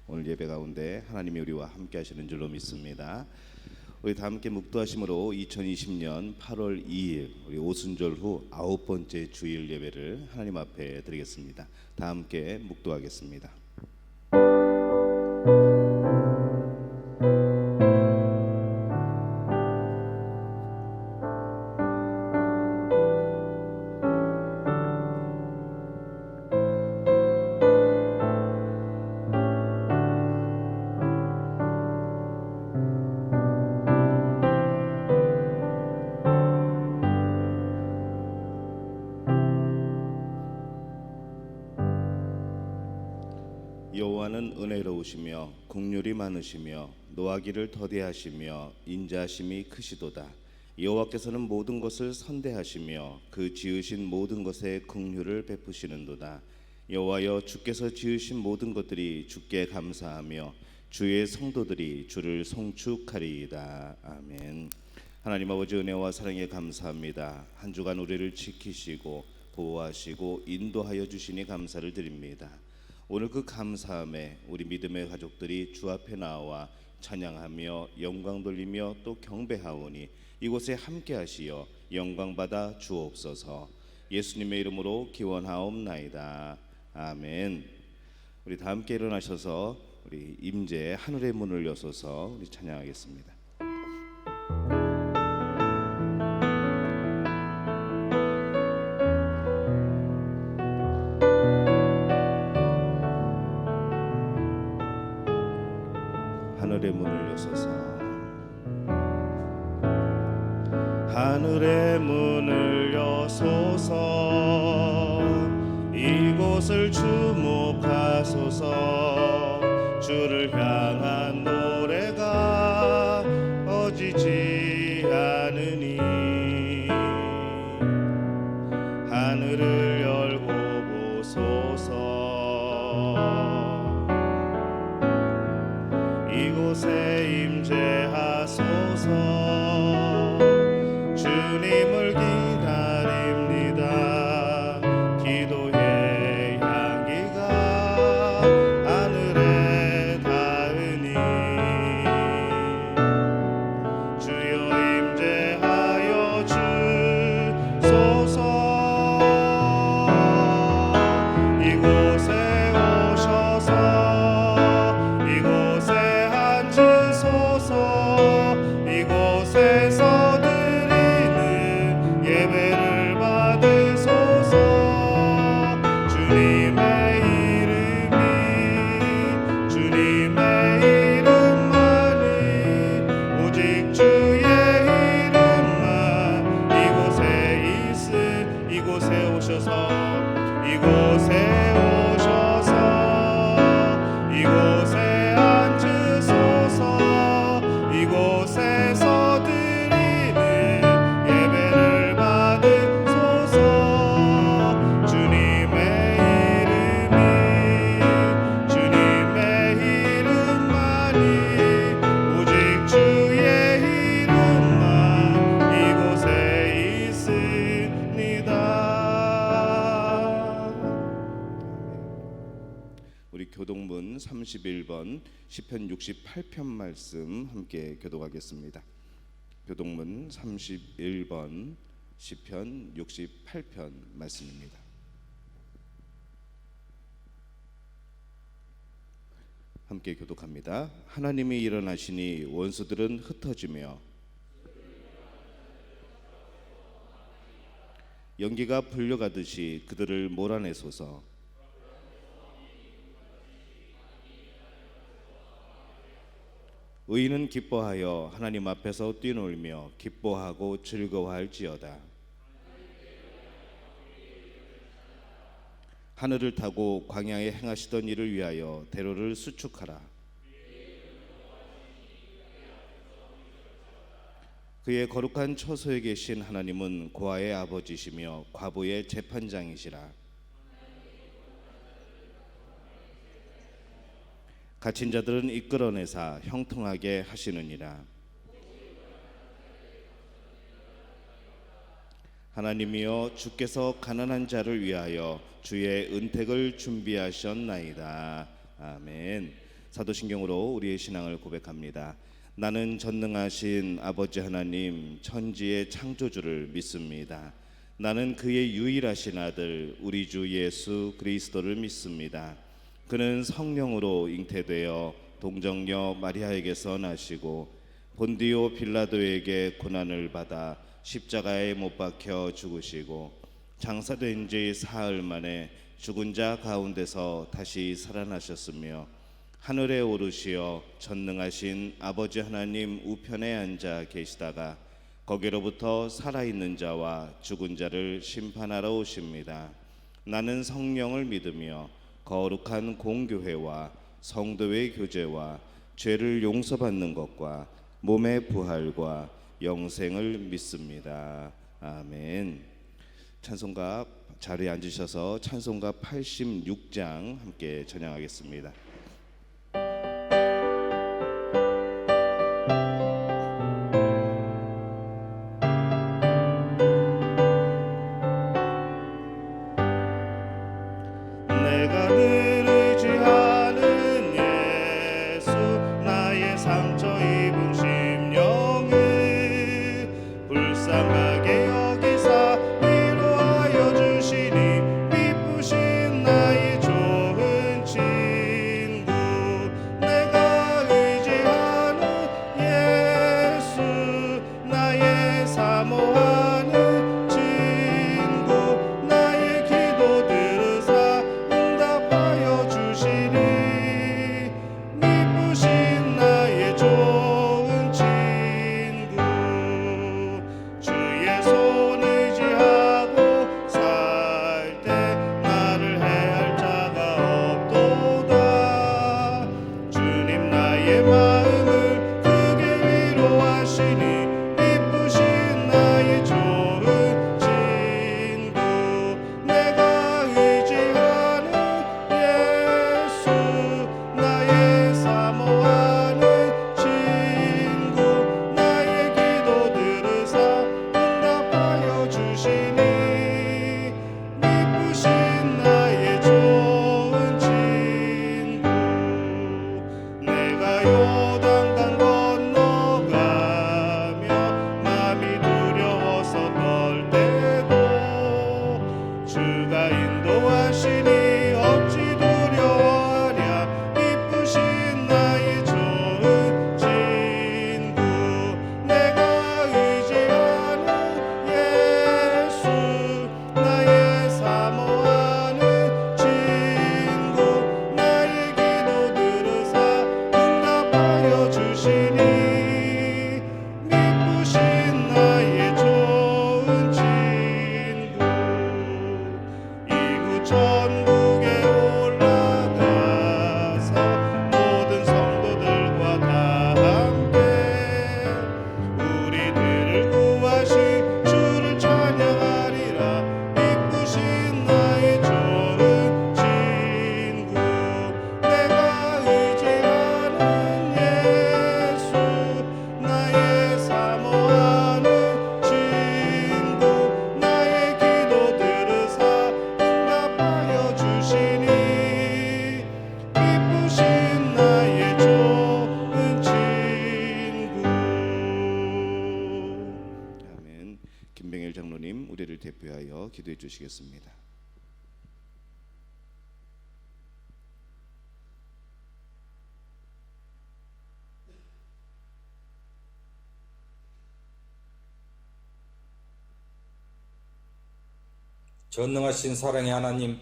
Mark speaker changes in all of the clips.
Speaker 1: 오늘 예배 가운데 하나님이 우리와 함께 하시는 줄로 믿습니다. 우리 다 함께 묵도하심으로 2020년 8월 2일 우리 오순절 후 9번째 주일 예배를 하나님 앞에 드리겠습니다. 다 함께 묵도하겠습니다. 여호와는 은혜로우시며 긍휼이 많으시며 노하기를 더디하시며 인자하심이 크시도다. 여호와께서는 모든 것을 선대하시며 그 지으신 모든 것에 긍휼을 베푸시는도다. 여호와여, 주께서 지으신 모든 것들이 주께 감사하며 주의 성도들이 주를 송축하리이다. 아멘. 하나님 아버지, 은혜와 사랑에 감사합니다. 한 주간 우리를 지키시고 보호하시고 인도하여 주시니 감사를 드립니다. 오늘 그 감사함에 우리 믿음의 가족들이 주 앞에 나와 찬양하며 영광 돌리며 또 경배하오니 이곳에 함께 하시어 영광 받아 주옵소서. 예수님의 이름으로 기원하옵나이다. 아멘. 우리 다 함께 일어나셔서 우리 임재 하늘의 문을 여소서 우리 찬양하겠습니다. 하늘의 문을 여소서. 하늘의 문을 여소서. 이곳을 주목하소서. 주를 향한 노래가 꺼지지 않으니 하늘을 열고 보소서. 이곳에 임재하소서. 주님을 기다립니다. 기도의 향기가 하늘에 닿으니 주여 임재하여 주소서. 이곳에 오셔서 이곳에서 드리는 예배를 받으소서. 주님의 이름만이 오직 주의 이름만 이곳에 오셔서 이곳에 앉으소서. 이곳에서 드리는 예배를 받으소서. 주님의 이름만이 오직 주의 이름만 이곳에 있습니다. 우리 교동문 31번 시편 68편 말씀 함께 교독하겠습니다. 교동문 31번 시편 68편 말씀입니다. 함께 교독합니다. 하나님이 일어나시니 원수들은 흩어지며 연기가 불려가듯이 그들을 몰아내소서. 의인은 기뻐하여 하나님 앞에서 뛰놀며 기뻐하고 즐거워할지어다. 하늘을 타고 광야에 행하시던 일을 위하여 대로를 수축하라. 그의 거룩한 처소에 계신 하나님은 고아의 아버지시며 과부의 재판장이시라. 갇힌 자들은 이끌어내사 형통하게 하시느니라. 하나님이여, 주께서 가난한 자를 위하여 주의 은택을 준비하셨나이다. 아멘. 사도신경으로 우리의 신앙을 고백합니다. 나는 전능하신 아버지 하나님 천지의 창조주를 믿습니다. 나는 그의 유일하신 아들 우리 주 예수 그리스도를 믿습니다. 그는 성령으로 잉태되어 동정녀 마리아에게서 나시고 본디오 빌라도에게 고난을 받아 십자가에 못 박혀 죽으시고 장사된 지 사흘 만에 죽은 자 가운데서 다시 살아나셨으며 하늘에 오르시어 전능하신 아버지 하나님 우편에 앉아 계시다가 거기로부터 살아있는 자와 죽은 자를 심판하러 오십니다. 나는 성령을 믿으며 거룩한 공교회와 성도의 교제와 죄를 용서받는 것과 몸의 부활과 영생을 믿습니다. 아멘. 찬송가 자리에 앉으셔서 찬송가 86장 함께 찬양하겠습니다. 내가 늘 의지하는 예수 나의 상처 입은 심령을 불쌍하게 여기사 위로하여 주시니 기쁘신 나의 좋은 친구 내가 의지하는 예수 나의 사모하는 친구 나의 기도 들으사 응답하여 주시니 기쁘신 나의 좋은 친구 주의 손 의지하고 살 때 나를 해할 자가 없도다. 주님 나의 마음을 크게 위로하시니 기쁘신 나의 좋은 친구 내가 의지하는 예수 나의 사모하는 친구 나의 기도 들으사 응답하여 주시니 기쁘신 나의 좋은 친구 내가 요단강 건너가며 마음이 두려워서 떨 때도 주가 인도하시니 어찌 두려워하랴 기쁘신 나의 좋은 친구 내가 의지하는 예수 나의 사모하는 친구 나의 기도 들으사 응답하여 주시니 기쁘신 나의 좋은 친구 이후 천국에 올라가서 모든 성도들과 다 함께 우리들을 구하신 주를 찬양하리라. 기쁘신 나의 좋은 친구 내가 의지하는 예수 나의 사모하는 친구 나의 기도 들으사 응답하여 주시니 기쁘신 나의 좋은 친구. 아멘. 김병일 장로님 우리를 대표하여 기도해 주시겠습니다.
Speaker 2: 전능하신 사랑의 하나님,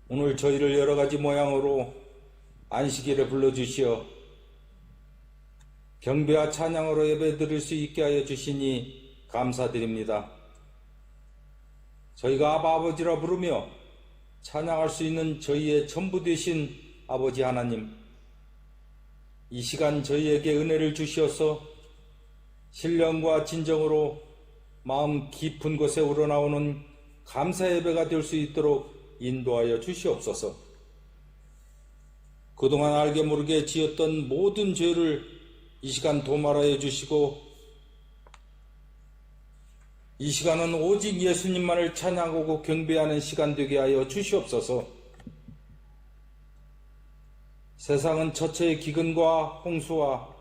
Speaker 2: 오늘 저희를 여러 가지 모양으로 안식일에 불러주시어 경배와 찬양으로 예배드릴 수 있게 하여 주시니 감사드립니다. 저희가 아버지라 부르며 찬양할 수 있는 저희의 전부 되신 아버지 하나님, 이 시간 저희에게 은혜를 주시어서 신령과 진정으로 마음 깊은 곳에 우러나오는 감사 예배가 될 수 있도록 인도하여 주시옵소서. 그동안 알게 모르게 지었던 모든 죄를 이 시간 도말하여 주시고 이 시간은 오직 예수님만을 찬양하고 경배하는 시간 되게 하여 주시옵소서. 세상은 처처의 기근과 홍수와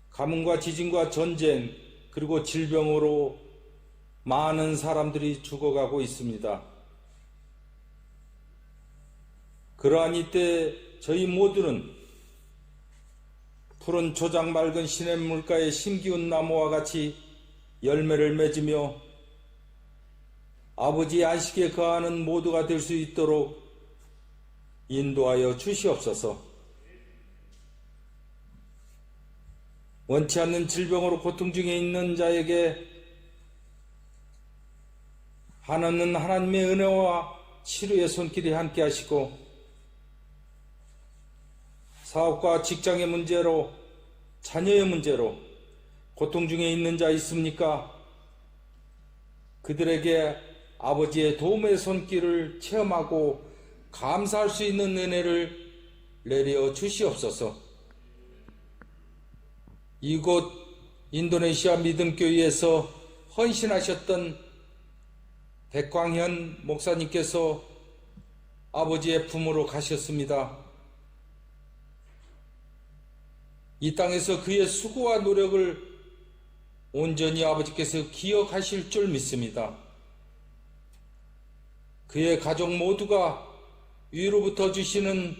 Speaker 2: 가뭄과 지진과 전쟁 그리고 질병으로 많은 사람들이 죽어가고 있습니다. 그러한 이때 저희 모두는 푸른 초장 맑은 시냇물가의 심기운 나무와 같이 열매를 맺으며 아버지의 안식에 거하는 모두가 될 수 있도록 인도하여 주시옵소서. 원치 않는 질병으로 고통 중에 있는 자에게 하나는 하나님의 은혜와 치료의 손길이 함께 하시고, 사업과 직장의 문제로, 자녀의 문제로 고통 중에 있는 자 있습니까? 그들에게 아버지의 도움의 손길을 체험하고 감사할 수 있는 은혜를 내려 주시옵소서. 이곳 인도네시아 믿음교회에서 헌신하셨던 백광현 목사님께서 아버지의 품으로 가셨습니다. 이 땅에서 그의 수고와 노력을 온전히 아버지께서 기억하실 줄 믿습니다. 그의 가족 모두가 위로부터 주시는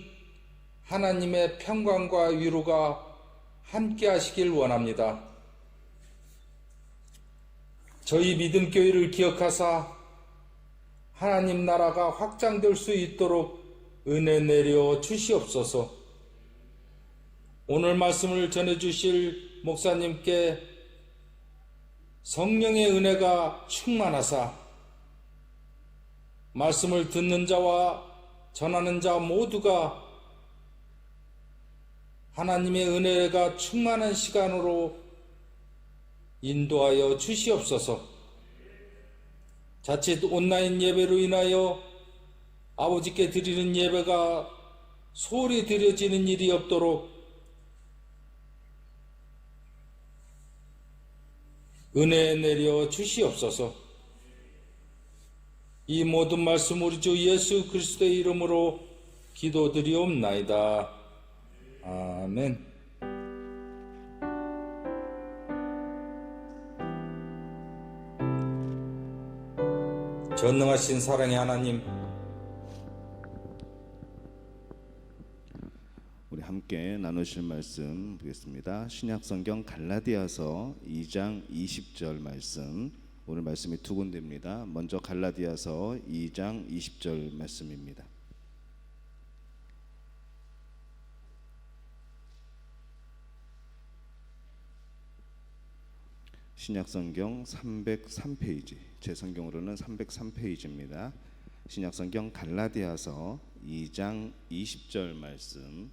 Speaker 2: 하나님의 평강과 위로가 함께 하시길 원합니다. 저희 믿음교회를 기억하사 하나님 나라가 확장될 수 있도록 은혜 내려 주시옵소서. 오늘 말씀을 전해주실 목사님께 성령의 은혜가 충만하사 말씀을 듣는 자와 전하는 자 모두가 하나님의 은혜가 충만한 시간으로 인도하여 주시옵소서. 자칫 온라인 예배로 인하여 아버지께 드리는 예배가 소홀히 드려지는 일이 없도록 은혜 내려 주시옵소서. 이 모든 말씀 우리 주 예수 그리스도의 이름으로 기도드리옵나이다. 아멘. 전능하신 사랑의 하나님,
Speaker 1: 우리 함께 나누실 말씀 보겠습니다. 신약성경 갈라디아서 2장 20절 말씀. 오늘 말씀이 두 군데입니다. 먼저 갈라디아서 2장 20절 말씀입니다. 신약성경 303페이지, 제 성경으로는 303페이지입니다. 신약성경 갈라디아서 2장 20절 말씀.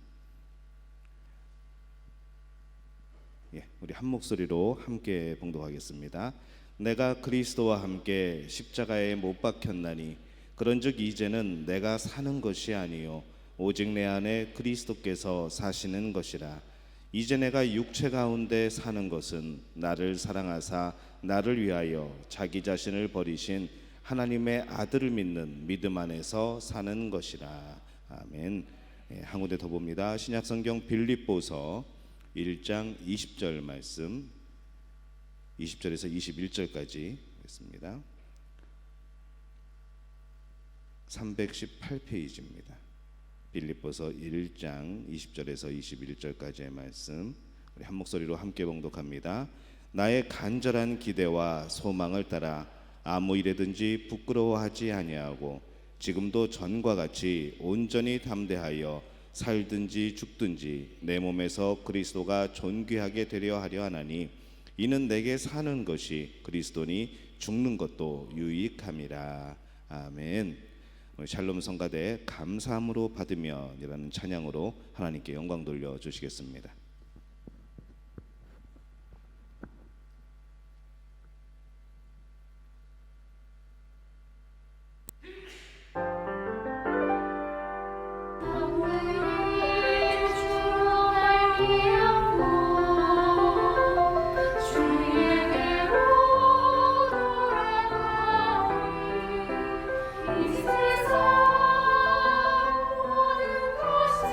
Speaker 1: 우리 한 목소리로 함께 봉독하겠습니다. 내가 그리스도와 함께 십자가에 못 박혔나니 그런즉 이제는 내가 사는 것이 아니요 오직 내 안에 그리스도께서 사시는 것이라. 이제 내가 육체 가운데 사는 것은 나를 사랑하사 나를 위하여 자기 자신을 버리신 하나님의 아들을 믿는 믿음 안에서 사는 것이라. 아멘. 한 군데 더 봅니다. 신약성경 빌립보서 1장 20절 말씀, 20절에서 21절까지 있습니다. 318페이지입니다. 빌립보서 1장 20절에서 21절까지의 말씀, 우리 한 목소리로 함께 봉독합니다. 나의 간절한 기대와 소망을 따라 아무 일에든지 부끄러워하지 아니하고 지금도 전과 같이 온전히 담대하여 살든지 죽든지 내 몸에서 그리스도가 존귀하게 되려 하려 하나니 이는 내게 사는 것이 그리스도니 죽는 것도 유익함이라. 아멘. 샬롬 성가대 감사함으로 받으며이라는 찬양으로 하나님께 영광 돌려 주시겠습니다.
Speaker 3: 이 세상 모든 것이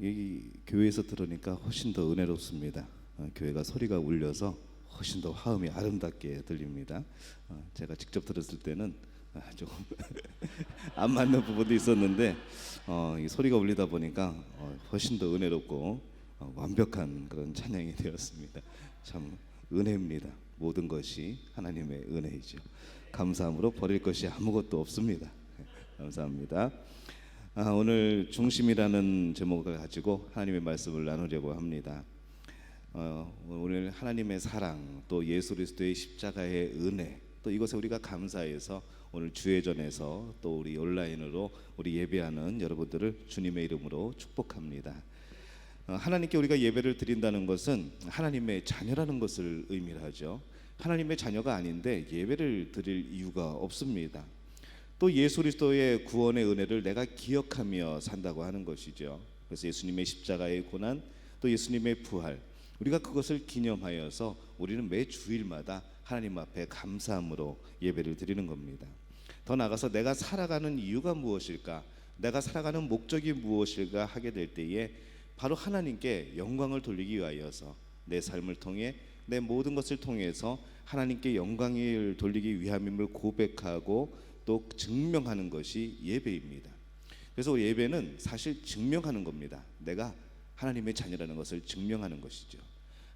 Speaker 1: 이 교회에서 들으니까 훨씬 더 은혜롭습니다. 교회가 소리가 울려서 훨씬 더 화음이 아름답게 들립니다. 제가 직접 들었을 때는 조금 안 맞는 부분도 있었는데 이 소리가 울리다 보니까 훨씬 더 은혜롭고 완벽한 그런 찬양이 되었습니다. 참 은혜입니다. 모든 것이 하나님의 은혜이죠. 감사함으로 버릴 것이 아무것도 없습니다. 감사합니다. 오늘 중심이라는 제목을 가지고 하나님의 말씀을 나누려고 합니다. 오늘 하나님의 사랑, 또 예수 그리스도의 십자가의 은혜, 또 이것에 우리가 감사해서 오늘 주회전에서 또 우리 온라인으로 우리 예배하는 여러분들을 주님의 이름으로 축복합니다. 하나님께 우리가 예배를 드린다는 것은 하나님의 자녀라는 것을 의미하죠. 하나님의 자녀가 아닌데 예배를 드릴 이유가 없습니다. 또 예수 그리스도의 구원의 은혜를 내가 기억하며 산다고 하는 것이죠. 그래서 예수님의 십자가의 고난, 또 예수님의 부활, 우리가 그것을 기념하여서 우리는 매 주일마다 하나님 앞에 감사함으로 예배를 드리는 겁니다. 더 나아가서 내가 살아가는 이유가 무엇일까, 내가 살아가는 목적이 무엇일까 하게 될 때에 바로 하나님께 영광을 돌리기 위하여서 내 삶을 통해, 내 모든 것을 통해서 하나님께 영광을 돌리기 위함임을 고백하고 또 증명하는 것이 예배입니다. 그래서 예배는 사실 증명하는 겁니다. 내가 하나님의 자녀라는 것을 증명하는 것이죠.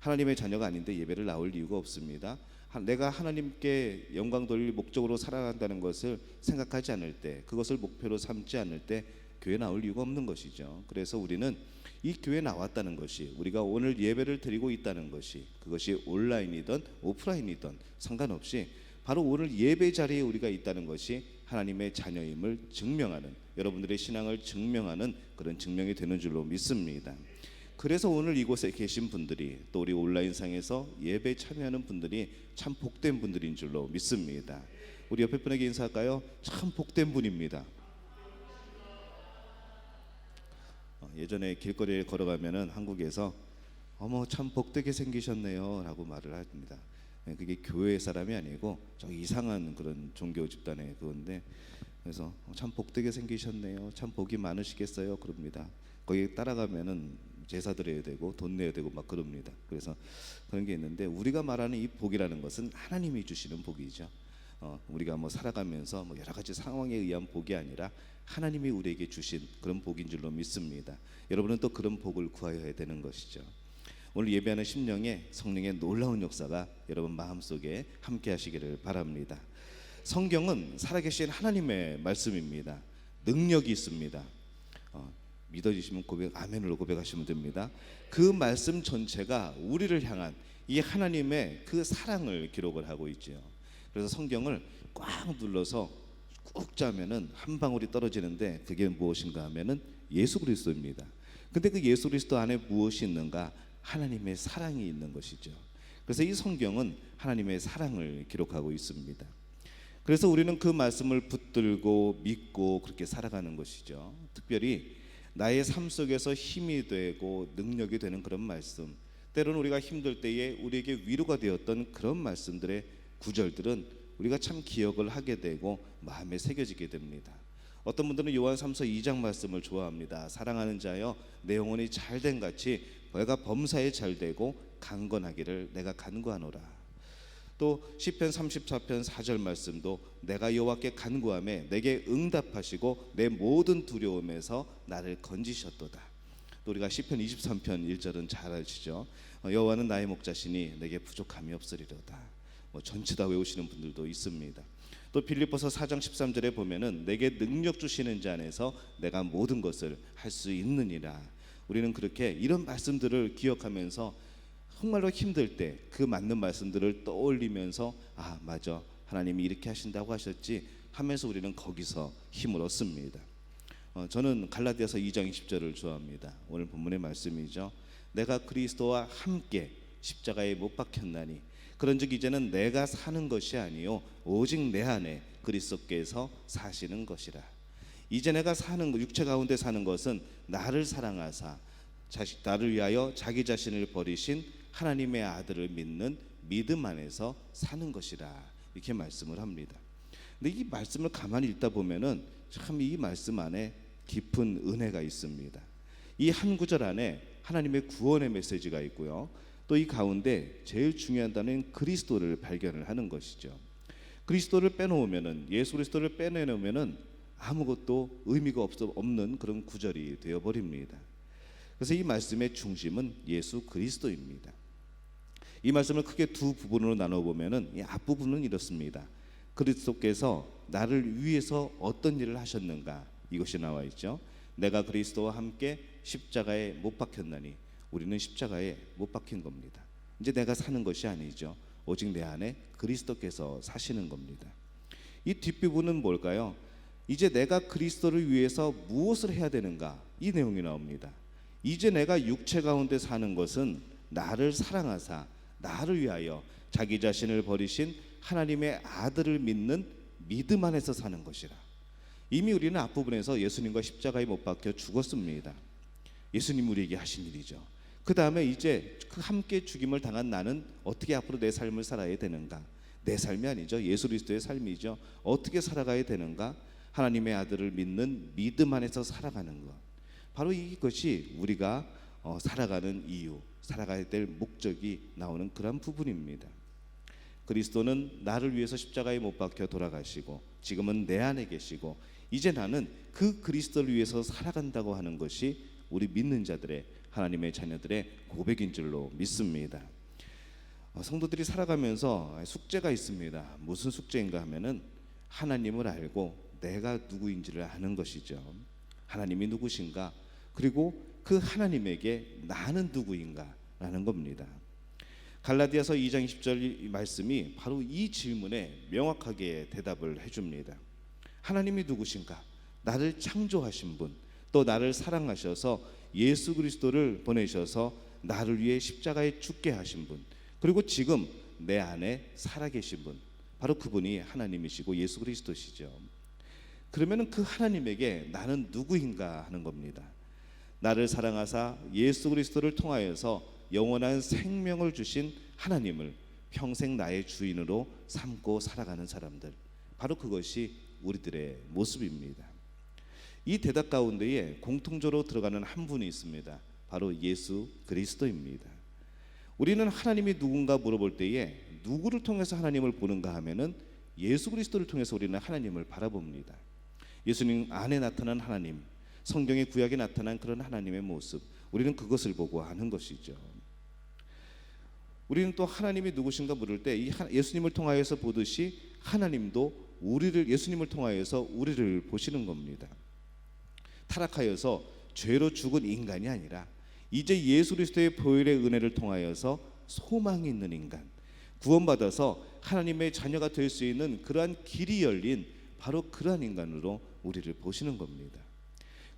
Speaker 1: 하나님의 자녀가 아닌데 예배를 나올 이유가 없습니다. 내가 하나님께 영광 돌릴 목적으로 살아간다는 것을 생각하지 않을 때, 그것을 목표로 삼지 않을 때 교회 나올 이유가 없는 것이죠. 그래서 우리는 이 교회 나왔다는 것이, 우리가 오늘 예배를 드리고 있다는 것이, 그것이 온라인이든 오프라인이든 상관없이 바로 오늘 예배 자리에 우리가 있다는 것이 하나님의 자녀임을 증명하는, 여러분들의 신앙을 증명하는 그런 증명이 되는 줄로 믿습니다. 그래서 오늘 이곳에 계신 분들이, 또 우리 온라인상에서 예배 참여하는 분들이 참 복된 분들인 줄로 믿습니다. 우리 옆에 분에게 인사할까요? 참 복된 분입니다. 예전에 길거리에 걸어가면은 한국에서 어머 참 복되게 생기셨네요 라고 말을 합니다. 그게 교회 사람이 아니고 좀 이상한 그런 종교 집단의 그건데, 그래서 참 복되게 생기셨네요, 참 복이 많으시겠어요 그럽니다. 거기 따라가면은 제사 드려야 되고 돈 내야 되고 막 그럽니다. 그래서 그런 게 있는데, 우리가 말하는 이 복이라는 것은 하나님이 주시는 복이죠. 우리가 뭐 살아가면서 뭐 여러 가지 상황에 의한 복이 아니라 하나님이 우리에게 주신 그런 복인 줄로 믿습니다. 여러분은 또 그런 복을 구하여야 되는 것이죠. 오늘 예배하는 심령에 성령의 놀라운 역사가 여러분 마음속에 함께 하시기를 바랍니다. 성경은 살아계신 하나님의 말씀입니다. 능력이 있습니다. 믿어지시면 아멘으로 고백하시면 됩니다. 그 말씀 전체가 우리를 향한 이 하나님의 그 사랑을 기록을 하고 있죠. 그래서 성경을 꽉 눌러서 꾹 짜면은 한 방울이 떨어지는데, 그게 무엇인가 하면은 예수 그리스도입니다. 근데 그 예수 그리스도 안에 무엇이 있는가? 하나님의 사랑이 있는 것이죠. 그래서 이 성경은 하나님의 사랑을 기록하고 있습니다. 그래서 우리는 그 말씀을 붙들고 믿고 그렇게 살아가는 것이죠. 특별히 나의 삶 속에서 힘이 되고 능력이 되는 그런 말씀, 때로는 우리가 힘들 때에 우리에게 위로가 되었던 그런 말씀들의 구절들은 우리가 참 기억을 하게 되고 마음에 새겨지게 됩니다. 어떤 분들은 요한 3서 2장 말씀을 좋아합니다. 사랑하는 자여 내 영혼이 잘된 같이 너가 범사에 잘되고 강건하기를 내가 간구하노라. 또 시편 34편 4절 말씀도 내가 여호와께 간구하매 내게 응답하시고 내 모든 두려움에서 나를 건지셨도다. 또 우리가 시편 23편 1절은 잘 아시죠? 여호와는 나의 목자시니 내게 부족함이 없으리로다. 전체 다 외우시는 분들도 있습니다. 또 빌립보서 4장 13절에 보면은 내게 능력 주시는 자 안에서 내가 모든 것을 할 수 있느니라. 우리는 그렇게 이런 말씀들을 기억하면서 정말로 힘들 때 그 맞는 말씀들을 떠올리면서 아 맞아, 하나님이 이렇게 하신다고 하셨지 하면서 우리는 거기서 힘을 얻습니다. 저는 갈라디아서 2장 20절을 좋아합니다. 오늘 본문의 말씀이죠. 내가 그리스도와 함께 십자가에 못 박혔나니 그런즉 이제는 내가 사는 것이 아니요 오직 내 안에 그리스도께서 사시는 것이라. 이제 내가 사는 육체 가운데 사는 것은 나를 사랑하사 나를 위하여 자기 자신을 버리신 하나님의 아들을 믿는 믿음 안에서 사는 것이라. 이렇게 말씀을 합니다. 근데 이 말씀을 가만히 읽다 보면은 참 이 말씀 안에 깊은 은혜가 있습니다. 이 한 구절 안에 하나님의 구원의 메시지가 있고요. 또 이 가운데 제일 중요한 단어는 그리스도를 발견을 하는 것이죠. 그리스도를 빼놓으면은, 예수 그리스도를 빼내놓으면은 아무것도 의미가 없는 그런 구절이 되어버립니다. 그래서 이 말씀의 중심은 예수 그리스도입니다. 이 말씀을 크게 두 부분으로 나눠보면은 이 앞부분은 이렇습니다. 그리스도께서 나를 위해서 어떤 일을 하셨는가, 이것이 나와 있죠. 내가 그리스도와 함께 십자가에 못 박혔나니, 우리는 십자가에 못 박힌 겁니다. 이제 내가 사는 것이 아니죠. 오직 내 안에 그리스도께서 사시는 겁니다. 이 뒷부분은 뭘까요? 이제 내가 그리스도를 위해서 무엇을 해야 되는가, 이 내용이 나옵니다. 이제 내가 육체 가운데 사는 것은 나를 사랑하사 나를 위하여 자기 자신을 버리신 하나님의 아들을 믿는 믿음 안에서 사는 것이라. 이미 우리는 앞부분에서 예수님과 십자가에 못 박혀 죽었습니다. 예수님 우리에게 하신 일이죠. 그 다음에 이제 그 함께 죽임을 당한 나는 어떻게 앞으로 내 삶을 살아야 되는가? 내 삶이 아니죠. 예수 그리스도의 삶이죠. 어떻게 살아가야 되는가? 하나님의 아들을 믿는 믿음 안에서 살아가는 것. 바로 이것이 우리가 살아가는 이유, 살아가야 될 목적이 나오는 그런 부분입니다. 그리스도는 나를 위해서 십자가에 못 박혀 돌아가시고 지금은 내 안에 계시고 이제 나는 그 그리스도를 위해서 살아간다고 하는 것이 우리 믿는 자들의, 하나님의 자녀들의 고백인 줄로 믿습니다. 성도들이 살아가면서 숙제가 있습니다. 무슨 숙제인가 하면은 하나님을 알고 내가 누구인지를 아는 것이죠. 하나님이 누구신가, 그리고 그 하나님에게 나는 누구인가 라는 겁니다. 갈라디아서 2장 20절 말씀이 바로 이 질문에 명확하게 대답을 해줍니다. 하나님이 누구신가? 나를 창조하신 분, 또 나를 사랑하셔서 예수 그리스도를 보내셔서 나를 위해 십자가에 죽게 하신 분, 그리고 지금 내 안에 살아계신 분, 바로 그분이 하나님이시고 예수 그리스도시죠. 그러면 그 하나님에게 나는 누구인가 하는 겁니다. 나를 사랑하사 예수 그리스도를 통하여서 영원한 생명을 주신 하나님을 평생 나의 주인으로 삼고 살아가는 사람들, 바로 그것이 우리들의 모습입니다. 이 대답 가운데에 공통적으로 들어가는 한 분이 있습니다. 바로 예수 그리스도입니다. 우리는 하나님이 누군가 물어볼 때에 누구를 통해서 하나님을 보는가 하면은 예수 그리스도를 통해서 우리는 하나님을 바라봅니다. 예수님 안에 나타난 하나님, 성경의 구약에 나타난 그런 하나님의 모습, 우리는 그것을 보고 아는 것이죠. 우리는 또 하나님이 누구신가 물을 때 이 예수님을 통하여서 보듯이 하나님도 예수님을 통하여서 우리를 보시는 겁니다. 타락하여서 죄로 죽은 인간이 아니라 이제 예수 그리스도의 보혈의 은혜를 통하여서 소망이 있는 인간, 구원받아서 하나님의 자녀가 될 수 있는 그러한 길이 열린 바로 그러한 인간으로 우리를 보시는 겁니다.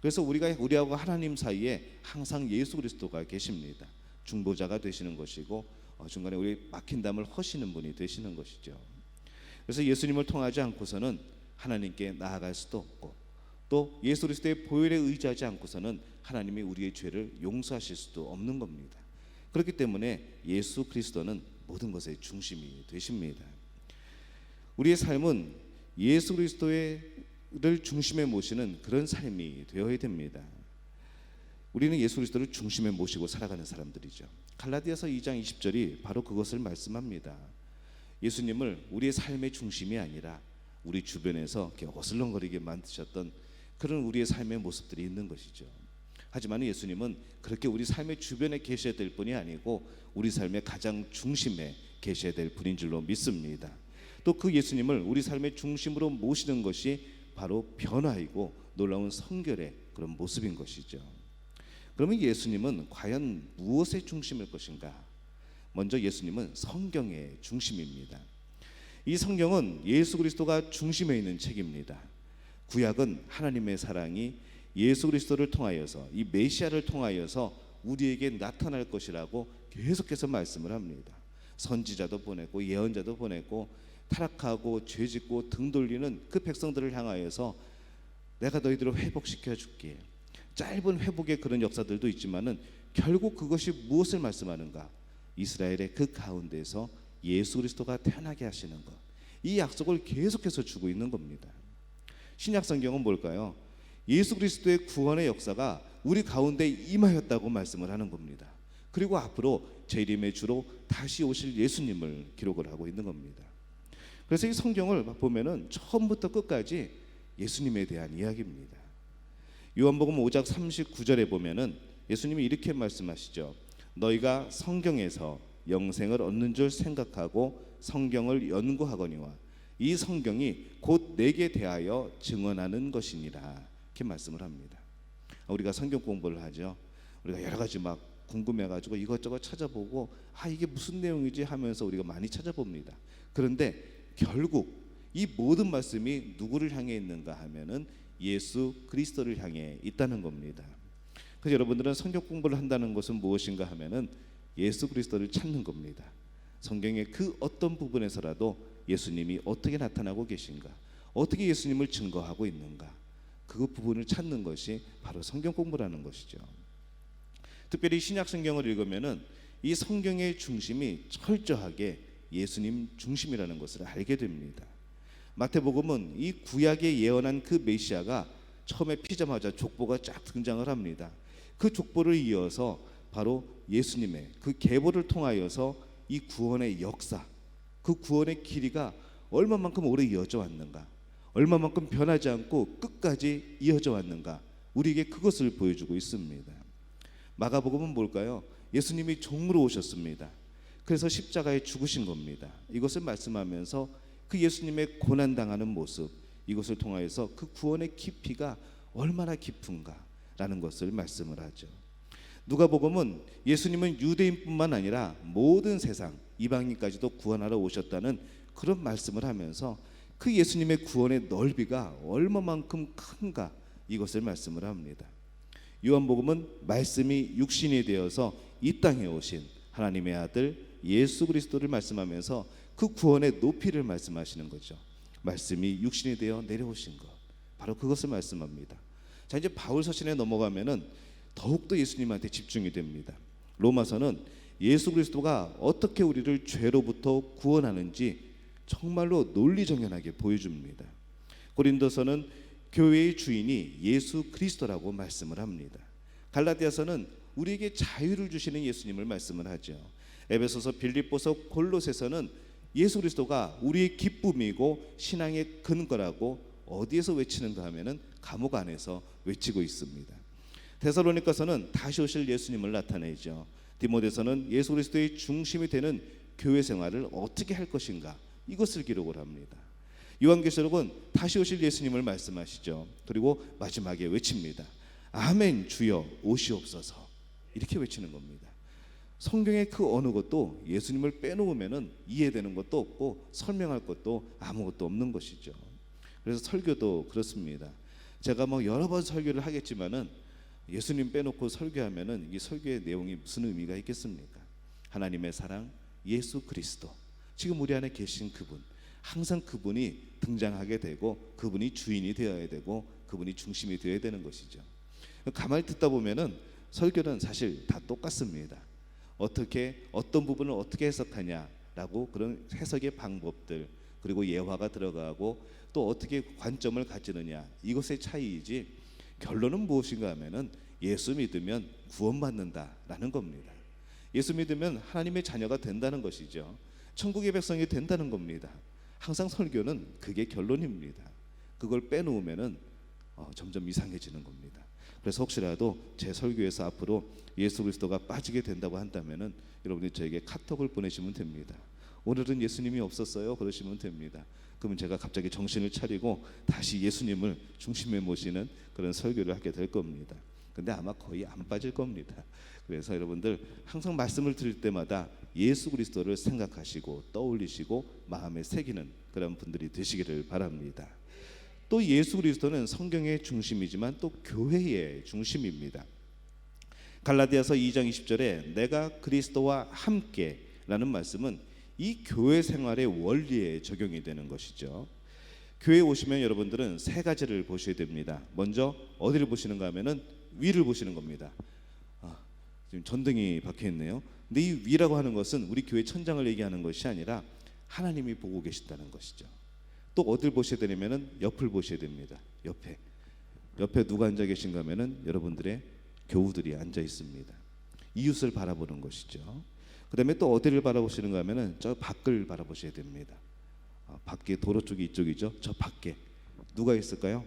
Speaker 1: 그래서 우리하고 하나님 사이에 항상 예수 그리스도가 계십니다. 중보자가 되시는 것이고 중간에 우리 막힌 담을 허시는 분이 되시는 것이죠. 그래서 예수님을 통하지 않고서는 하나님께 나아갈 수도 없고, 또 예수 그리스도의 보혈에 의지하지 않고서는 하나님이 우리의 죄를 용서하실 수도 없는 겁니다. 그렇기 때문에 예수 그리스도는 모든 것의 중심이 되십니다. 우리의 삶은 예수 그리스도를 중심에 모시는 그런 삶이 되어야 됩니다. 우리는 예수 그리스도를 중심에 모시고 살아가는 사람들이죠. 갈라디아서 2장 20절이 바로 그것을 말씀합니다. 예수님을 우리의 삶의 중심이 아니라 우리 주변에서 이렇게 어슬렁거리게 만드셨던 그런 우리의 삶의 모습들이 있는 것이죠. 하지만 예수님은 그렇게 우리 삶의 주변에 계셔야 될 분이 아니고 우리 삶의 가장 중심에 계셔야 될 분인 줄로 믿습니다. 또 그 예수님을 우리 삶의 중심으로 모시는 것이 바로 변화이고 놀라운 성결의 그런 모습인 것이죠. 그러면 예수님은 과연 무엇의 중심일 것인가? 먼저 예수님은 성경의 중심입니다. 이 성경은 예수 그리스도가 중심에 있는 책입니다. 구약은 하나님의 사랑이 예수 그리스도를 통하여서, 이 메시아를 통하여서 우리에게 나타날 것이라고 계속해서 말씀을 합니다. 선지자도 보내고 예언자도 보내고 타락하고 죄짓고 등 돌리는 그 백성들을 향하여서 내가 너희들을 회복시켜 줄게. 짧은 회복의 그런 역사들도 있지만은 결국 그것이 무엇을 말씀하는가? 이스라엘의 그 가운데서 예수 그리스도가 태어나게 하시는 것, 이 약속을 계속해서 주고 있는 겁니다. 신약 성경은 뭘까요? 예수 그리스도의 구원의 역사가 우리 가운데 임하였다고 말씀을 하는 겁니다. 그리고 앞으로 재림의 주로 다시 오실 예수님을 기록을 하고 있는 겁니다. 그래서 이 성경을 보면은 처음부터 끝까지 예수님에 대한 이야기입니다. 요한복음 5장 39절에 보면은 예수님이 이렇게 말씀하시죠. 너희가 성경에서 영생을 얻는 줄 생각하고 성경을 연구하거니와 이 성경이 곧 내게 대하여 증언하는 것이니라. 이렇게 말씀을 합니다. 우리가 성경 공부를 하죠. 우리가 여러 가지 막 궁금해가지고 이것저것 찾아보고 이게 무슨 내용이지 하면서 우리가 많이 찾아봅니다. 그런데 결국 이 모든 말씀이 누구를 향해 있는가 하면은 예수 그리스도를 향해 있다는 겁니다. 그래서 여러분들은 성경 공부를 한다는 것은 무엇인가 하면은 예수 그리스도를 찾는 겁니다. 성경의 그 어떤 부분에서라도 예수님이 어떻게 나타나고 계신가, 어떻게 예수님을 증거하고 있는가, 그 부분을 찾는 것이 바로 성경 공부라는 것이죠. 특별히 신약 성경을 읽으면은 이 성경의 중심이 철저하게 예수님 중심이라는 것을 알게 됩니다. 마태복음은 이 구약에 예언한 그 메시아가 처음에 피자마자 족보가 쫙 등장을 합니다. 그 족보를 이어서 바로 예수님의 그 계보를 통하여서 이 구원의 역사, 그 구원의 길이가 얼마만큼 오래 이어져 왔는가, 얼마만큼 변하지 않고 끝까지 이어져 왔는가, 우리에게 그것을 보여주고 있습니다. 마가복음은 뭘까요? 예수님이 종으로 오셨습니다. 그래서 십자가에 죽으신 겁니다. 이것을 말씀하면서 그 예수님의 고난당하는 모습, 이것을 통하여서 그 구원의 깊이가 얼마나 깊은가라는 것을 말씀을 하죠. 누가복음은 예수님은 유대인뿐만 아니라 모든 세상 이방인까지도 구원하러 오셨다는 그런 말씀을 하면서 그 예수님의 구원의 넓이가 얼마만큼 큰가, 이것을 말씀을 합니다. 요한복음은 말씀이 육신이 되어서 이 땅에 오신 하나님의 아들 예수 그리스도를 말씀하면서 그 구원의 높이를 말씀하시는 거죠. 말씀이 육신이 되어 내려오신 것, 바로 그것을 말씀합니다. 자, 이제 바울 서신에 넘어가면은 더욱더 예수님한테 집중이 됩니다. 로마서는 예수 그리스도가 어떻게 우리를 죄로부터 구원하는지 정말로 논리정연하게 보여줍니다. 고린도서는 교회의 주인이 예수 그리스도라고 말씀을 합니다. 갈라디아서는 우리에게 자유를 주시는 예수님을 말씀을 하죠. 에베소서, 빌립보서, 골로새서는 예수 그리스도가 우리의 기쁨이고 신앙의 근거라고 어디에서 외치는가 하면은 감옥 안에서 외치고 있습니다. 데살로니가서는 다시 오실 예수님을 나타내죠. 디모데서는 예수 그리스도의 중심이 되는 교회 생활을 어떻게 할 것인가, 이것을 기록을 합니다. 요한계시록은 다시 오실 예수님을 말씀하시죠. 그리고 마지막에 외칩니다. 아멘 주여 오시옵소서, 이렇게 외치는 겁니다. 성경의 그 어느 것도 예수님을 빼놓으면 이해되는 것도 없고 설명할 것도 아무것도 없는 것이죠. 그래서 설교도 그렇습니다. 제가 여러 번 설교를 하겠지만은 예수님 빼놓고 설교하면은 이 설교의 내용이 무슨 의미가 있겠습니까? 하나님의 사랑, 예수 그리스도, 지금 우리 안에 계신 그분, 항상 그분이 등장하게 되고 그분이 주인이 되어야 되고 그분이 중심이 되어야 되는 것이죠. 가만히 듣다 보면은 설교는 사실 다 똑같습니다. 어떻게 어떤 부분을 어떻게 해석하냐라고 그런 해석의 방법들, 그리고 예화가 들어가고 또 어떻게 관점을 가지느냐, 이것의 차이이지 결론은 무엇인가 하면은 예수 믿으면 구원받는다라는 겁니다. 예수 믿으면 하나님의 자녀가 된다는 것이죠. 천국의 백성이 된다는 겁니다. 항상 설교는 그게 결론입니다. 그걸 빼놓으면은 점점 이상해지는 겁니다. 그래서 혹시라도 제 설교에서 앞으로 예수 그리스도가 빠지게 된다고 한다면은 여러분이 저에게 카톡을 보내시면 됩니다. 오늘은 예수님이 없었어요, 그러시면 됩니다. 그러면 제가 갑자기 정신을 차리고 다시 예수님을 중심에 모시는 그런 설교를 하게 될 겁니다. 근데 아마 거의 안 빠질 겁니다. 그래서 여러분들 항상 말씀을 드릴 때마다 예수 그리스도를 생각하시고 떠올리시고 마음에 새기는 그런 분들이 되시기를 바랍니다. 또 예수 그리스도는 성경의 중심이지만 또 교회의 중심입니다. 갈라디아서 2장 20절에 내가 그리스도와 함께라는 말씀은 이 교회 생활의 원리에 적용이 되는 것이죠. 교회에 오시면 여러분들은 세 가지를 보셔야 됩니다. 먼저 어디를 보시는가 하면은 위를 보시는 겁니다. 지금 전등이 박혀 있네요. 근데 이 위라고 하는 것은 우리 교회 천장을 얘기하는 것이 아니라 하나님이 보고 계신다는 것이죠. 또 어딜 보셔야 되냐면은 옆을 보셔야 됩니다. 옆에 옆에 누가 앉아 계신가 하면은 여러분들의 교우들이 앉아 있습니다. 이웃을 바라보는 것이죠. 그 다음에 또 어디를 바라보시는가 하면은 저 밖을 바라보셔야 됩니다. 밖에 도로 쪽이 이쪽이죠. 저 밖에 누가 있을까요?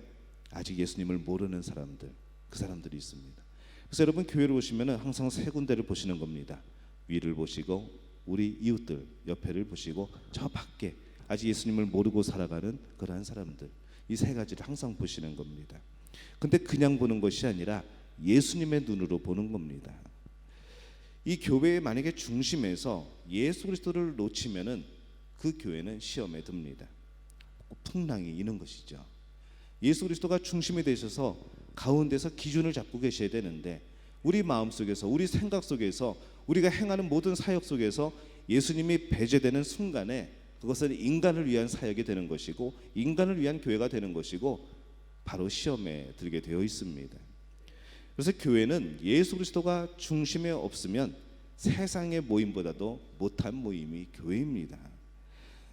Speaker 1: 아직 예수님을 모르는 사람들, 그 사람들이 있습니다. 그래서 여러분 교회를 오시면은 항상 세 군데를 보시는 겁니다. 위를 보시고 우리 이웃들 옆에를 보시고 저 밖에 아직 예수님을 모르고 살아가는 그러한 사람들, 이 세 가지를 항상 보시는 겁니다. 근데 그냥 보는 것이 아니라 예수님의 눈으로 보는 겁니다. 이 교회의 만약에 중심에서 예수 그리스도를 놓치면은 그 교회는 시험에 듭니다. 풍랑이 이는 것이죠. 예수 그리스도가 중심이 되셔서 가운데서 기준을 잡고 계셔야 되는데 우리 마음속에서 우리 생각 속에서 우리가 행하는 모든 사역 속에서 예수님이 배제되는 순간에 그것은 인간을 위한 사역이 되는 것이고 인간을 위한 교회가 되는 것이고 바로 시험에 들게 되어 있습니다. 그래서 교회는 예수 그리스도가 중심에 없으면 세상의 모임보다도 못한 모임이 교회입니다.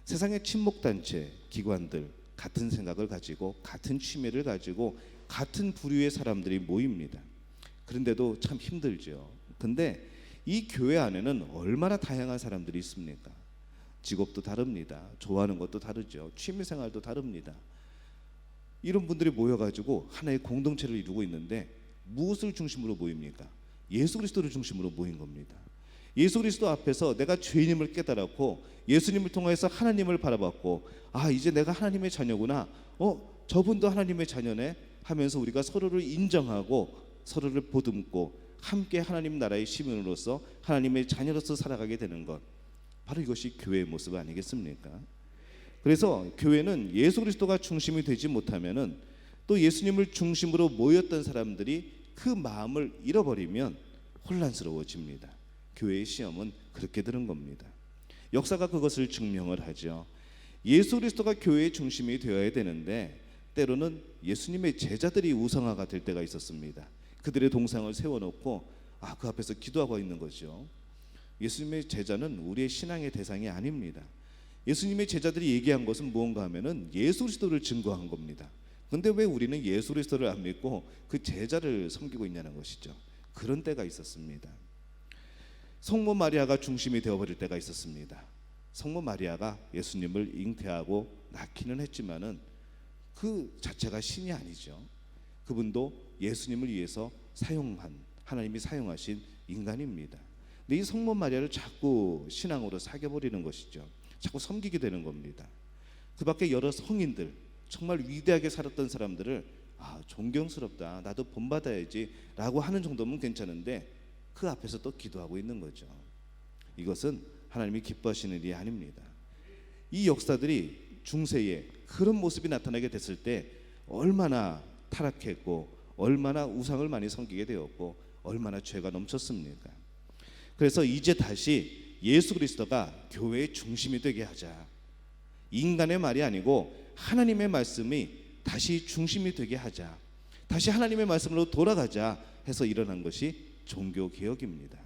Speaker 1: 세상의 친목단체, 기관들 같은 생각을 가지고 같은 취미를 가지고 같은 부류의 사람들이 모입니다. 그런데도 참 힘들죠. 근데 이 교회 안에는 얼마나 다양한 사람들이 있습니까? 직업도 다릅니다. 좋아하는 것도 다르죠. 취미생활도 다릅니다. 이런 분들이 모여가지고 하나의 공동체를 이루고 있는데 무엇을 중심으로 모입니까? 예수 그리스도를 중심으로 모인 겁니다. 예수 그리스도 앞에서 내가 죄인임을 깨달았고 예수님을 통해서 하나님을 바라봤고 이제 내가 하나님의 자녀구나, 저분도 하나님의 자녀네 하면서 우리가 서로를 인정하고 서로를 보듬고 함께 하나님 나라의 시민으로서 하나님의 자녀로서 살아가게 되는 것, 바로 이것이 교회의 모습 아니겠습니까? 그래서 교회는 예수 그리스도가 중심이 되지 못하면은 또 예수님을 중심으로 모였던 사람들이 그 마음을 잃어버리면 혼란스러워집니다. 교회의 시험은 그렇게 드는 겁니다. 역사가 그것을 증명을 하죠. 예수 그리스도가 교회의 중심이 되어야 되는데 때로는 예수님의 제자들이 우상화가 될 때가 있었습니다. 그들의 동상을 세워놓고 그 앞에서 기도하고 있는 거죠. 예수님의 제자는 우리의 신앙의 대상이 아닙니다. 예수님의 제자들이 얘기한 것은 무언가 하면은 예수 그리스도를 증거한 겁니다. 근데 왜 우리는 예수 그리스도를 안 믿고 그 제자를 섬기고 있냐는 것이죠. 그런 때가 있었습니다. 성모 마리아가 중심이 되어버릴 때가 있었습니다. 성모 마리아가 예수님을 잉태하고 낳기는 했지만은 그 자체가 신이 아니죠. 그분도 예수님을 위해서 하나님이 사용하신 인간입니다. 근데 이 성모 마리아를 자꾸 신앙으로 사겨버리는 것이죠. 자꾸 섬기게 되는 겁니다. 그 밖에 여러 성인들, 정말 위대하게 살았던 사람들을 존경스럽다, 나도 본받아야지 라고 하는 정도면 괜찮은데 그 앞에서 또 기도하고 있는 거죠. 이것은 하나님이 기뻐하시는 일이 아닙니다. 이 역사들이 중세에 그런 모습이 나타나게 됐을 때 얼마나 타락했고 얼마나 우상을 많이 섬기게 되었고 얼마나 죄가 넘쳤습니까? 그래서 이제 다시 예수 그리스도가 교회의 중심이 되게 하자, 인간의 말이 아니고 하나님의 말씀이 다시 중심이 되게 하자, 다시 하나님의 말씀으로 돌아가자 해서 일어난 것이 종교개혁입니다.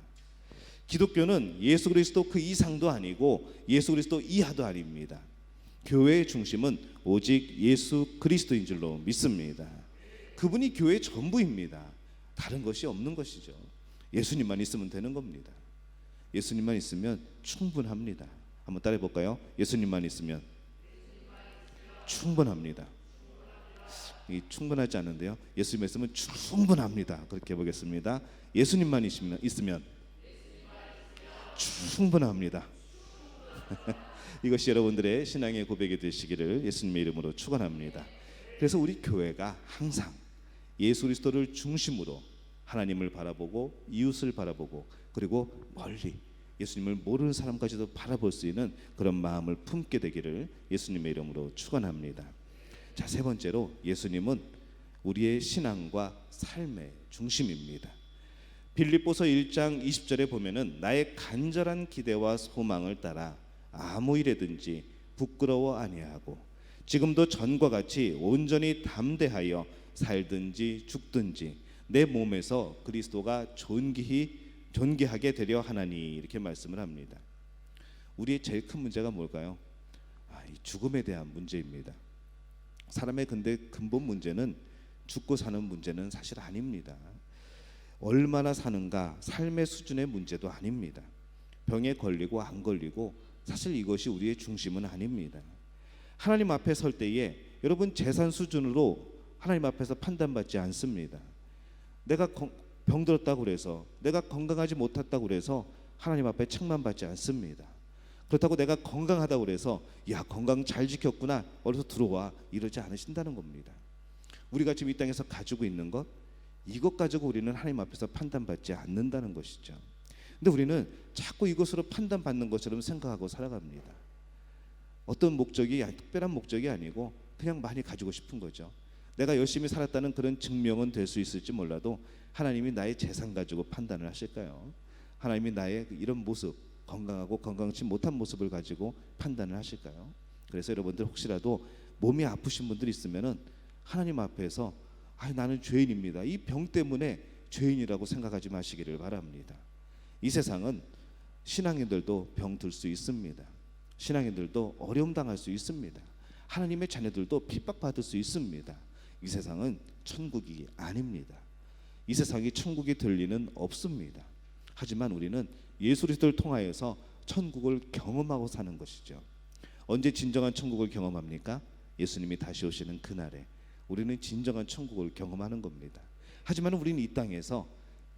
Speaker 1: 기독교는 예수 그리스도 그 이상도 아니고 예수 그리스도 이하도 아닙니다. 교회의 중심은 오직 예수 그리스도인 줄로 믿습니다. 그분이 교회의 전부입니다. 다른 것이 없는 것이죠. 예수님만 있으면 되는 겁니다. 예수님만 있으면 충분합니다. 한번 따라해 볼까요? 예수님만 있으면 충분합니다. 이 충분하지 않은데요. 예수님만 있으면 충분합니다. 그렇게 해보겠습니다. 예수님만 있으면 충분합니다. 이것이 여러분들의 신앙의 고백이 되시기를 예수님의 이름으로 축원합니다. 그래서 우리 교회가 항상 예수 그리스도를 중심으로 하나님을 바라보고 이웃을 바라보고 그리고 멀리 예수님을 모르는 사람까지도 바라볼 수 있는 그런 마음을 품게 되기를 예수님의 이름으로 축원합니다. 자, 세 번째로 예수님은 우리의 신앙과 삶의 중심입니다. 빌립보서 1장 20절에 보면은 나의 간절한 기대와 소망을 따라 아무 일에든지 부끄러워 아니하고 지금도 전과 같이 온전히 담대하여 살든지 죽든지 내 몸에서 그리스도가 존귀하게 되려 하나니, 이렇게 말씀을 합니다. 우리의 제일 큰 문제가 뭘까요? 이 죽음에 대한 문제입니다. 사람의 근데 근본 문제는 죽고 사는 문제는 사실 아닙니다. 얼마나 사는가 삶의 수준의 문제도 아닙니다. 병에 걸리고 안 걸리고 사실 이것이 우리의 중심은 아닙니다. 하나님 앞에 설 때에 여러분 재산 수준으로 하나님 앞에서 판단받지 않습니다. 내가 병들었다고 그래서, 내가 건강하지 못했다고 그래서 하나님 앞에 책망받지 않습니다. 그렇다고 내가 건강하다고 그래서 야 건강 잘 지켰구나 어디서 들어와 이러지 않으신다는 겁니다. 우리가 지금 이 땅에서 가지고 있는 것, 이것 가지고 우리는 하나님 앞에서 판단받지 않는다는 것이죠. 근데 우리는 자꾸 이것으로 판단받는 것처럼 생각하고 살아갑니다. 어떤 목적이 특별한 목적이 아니고 그냥 많이 가지고 싶은 거죠. 내가 열심히 살았다는 그런 증명은 될 수 있을지 몰라도 하나님이 나의 재산 가지고 판단을 하실까요? 하나님이 나의 이런 모습, 건강하고 건강치 못한 모습을 가지고 판단을 하실까요? 그래서 여러분들 혹시라도 몸이 아프신 분들 있으면은 하나님 앞에서 나는 죄인입니다, 이 병 때문에 죄인이라고 생각하지 마시기를 바랍니다. 이 세상은 신앙인들도 병 들 수 있습니다. 신앙인들도 어려움 당할 수 있습니다. 하나님의 자녀들도 핍박받을 수 있습니다. 이 세상은 천국이 아닙니다. 이 세상이 천국이 될 리는 없습니다. 하지만 우리는 예수 그리스도를 통하여서 천국을 경험하고 사는 것이죠. 언제 진정한 천국을 경험합니까? 예수님이 다시 오시는 그날에 우리는 진정한 천국을 경험하는 겁니다. 하지만 우리는 이 땅에서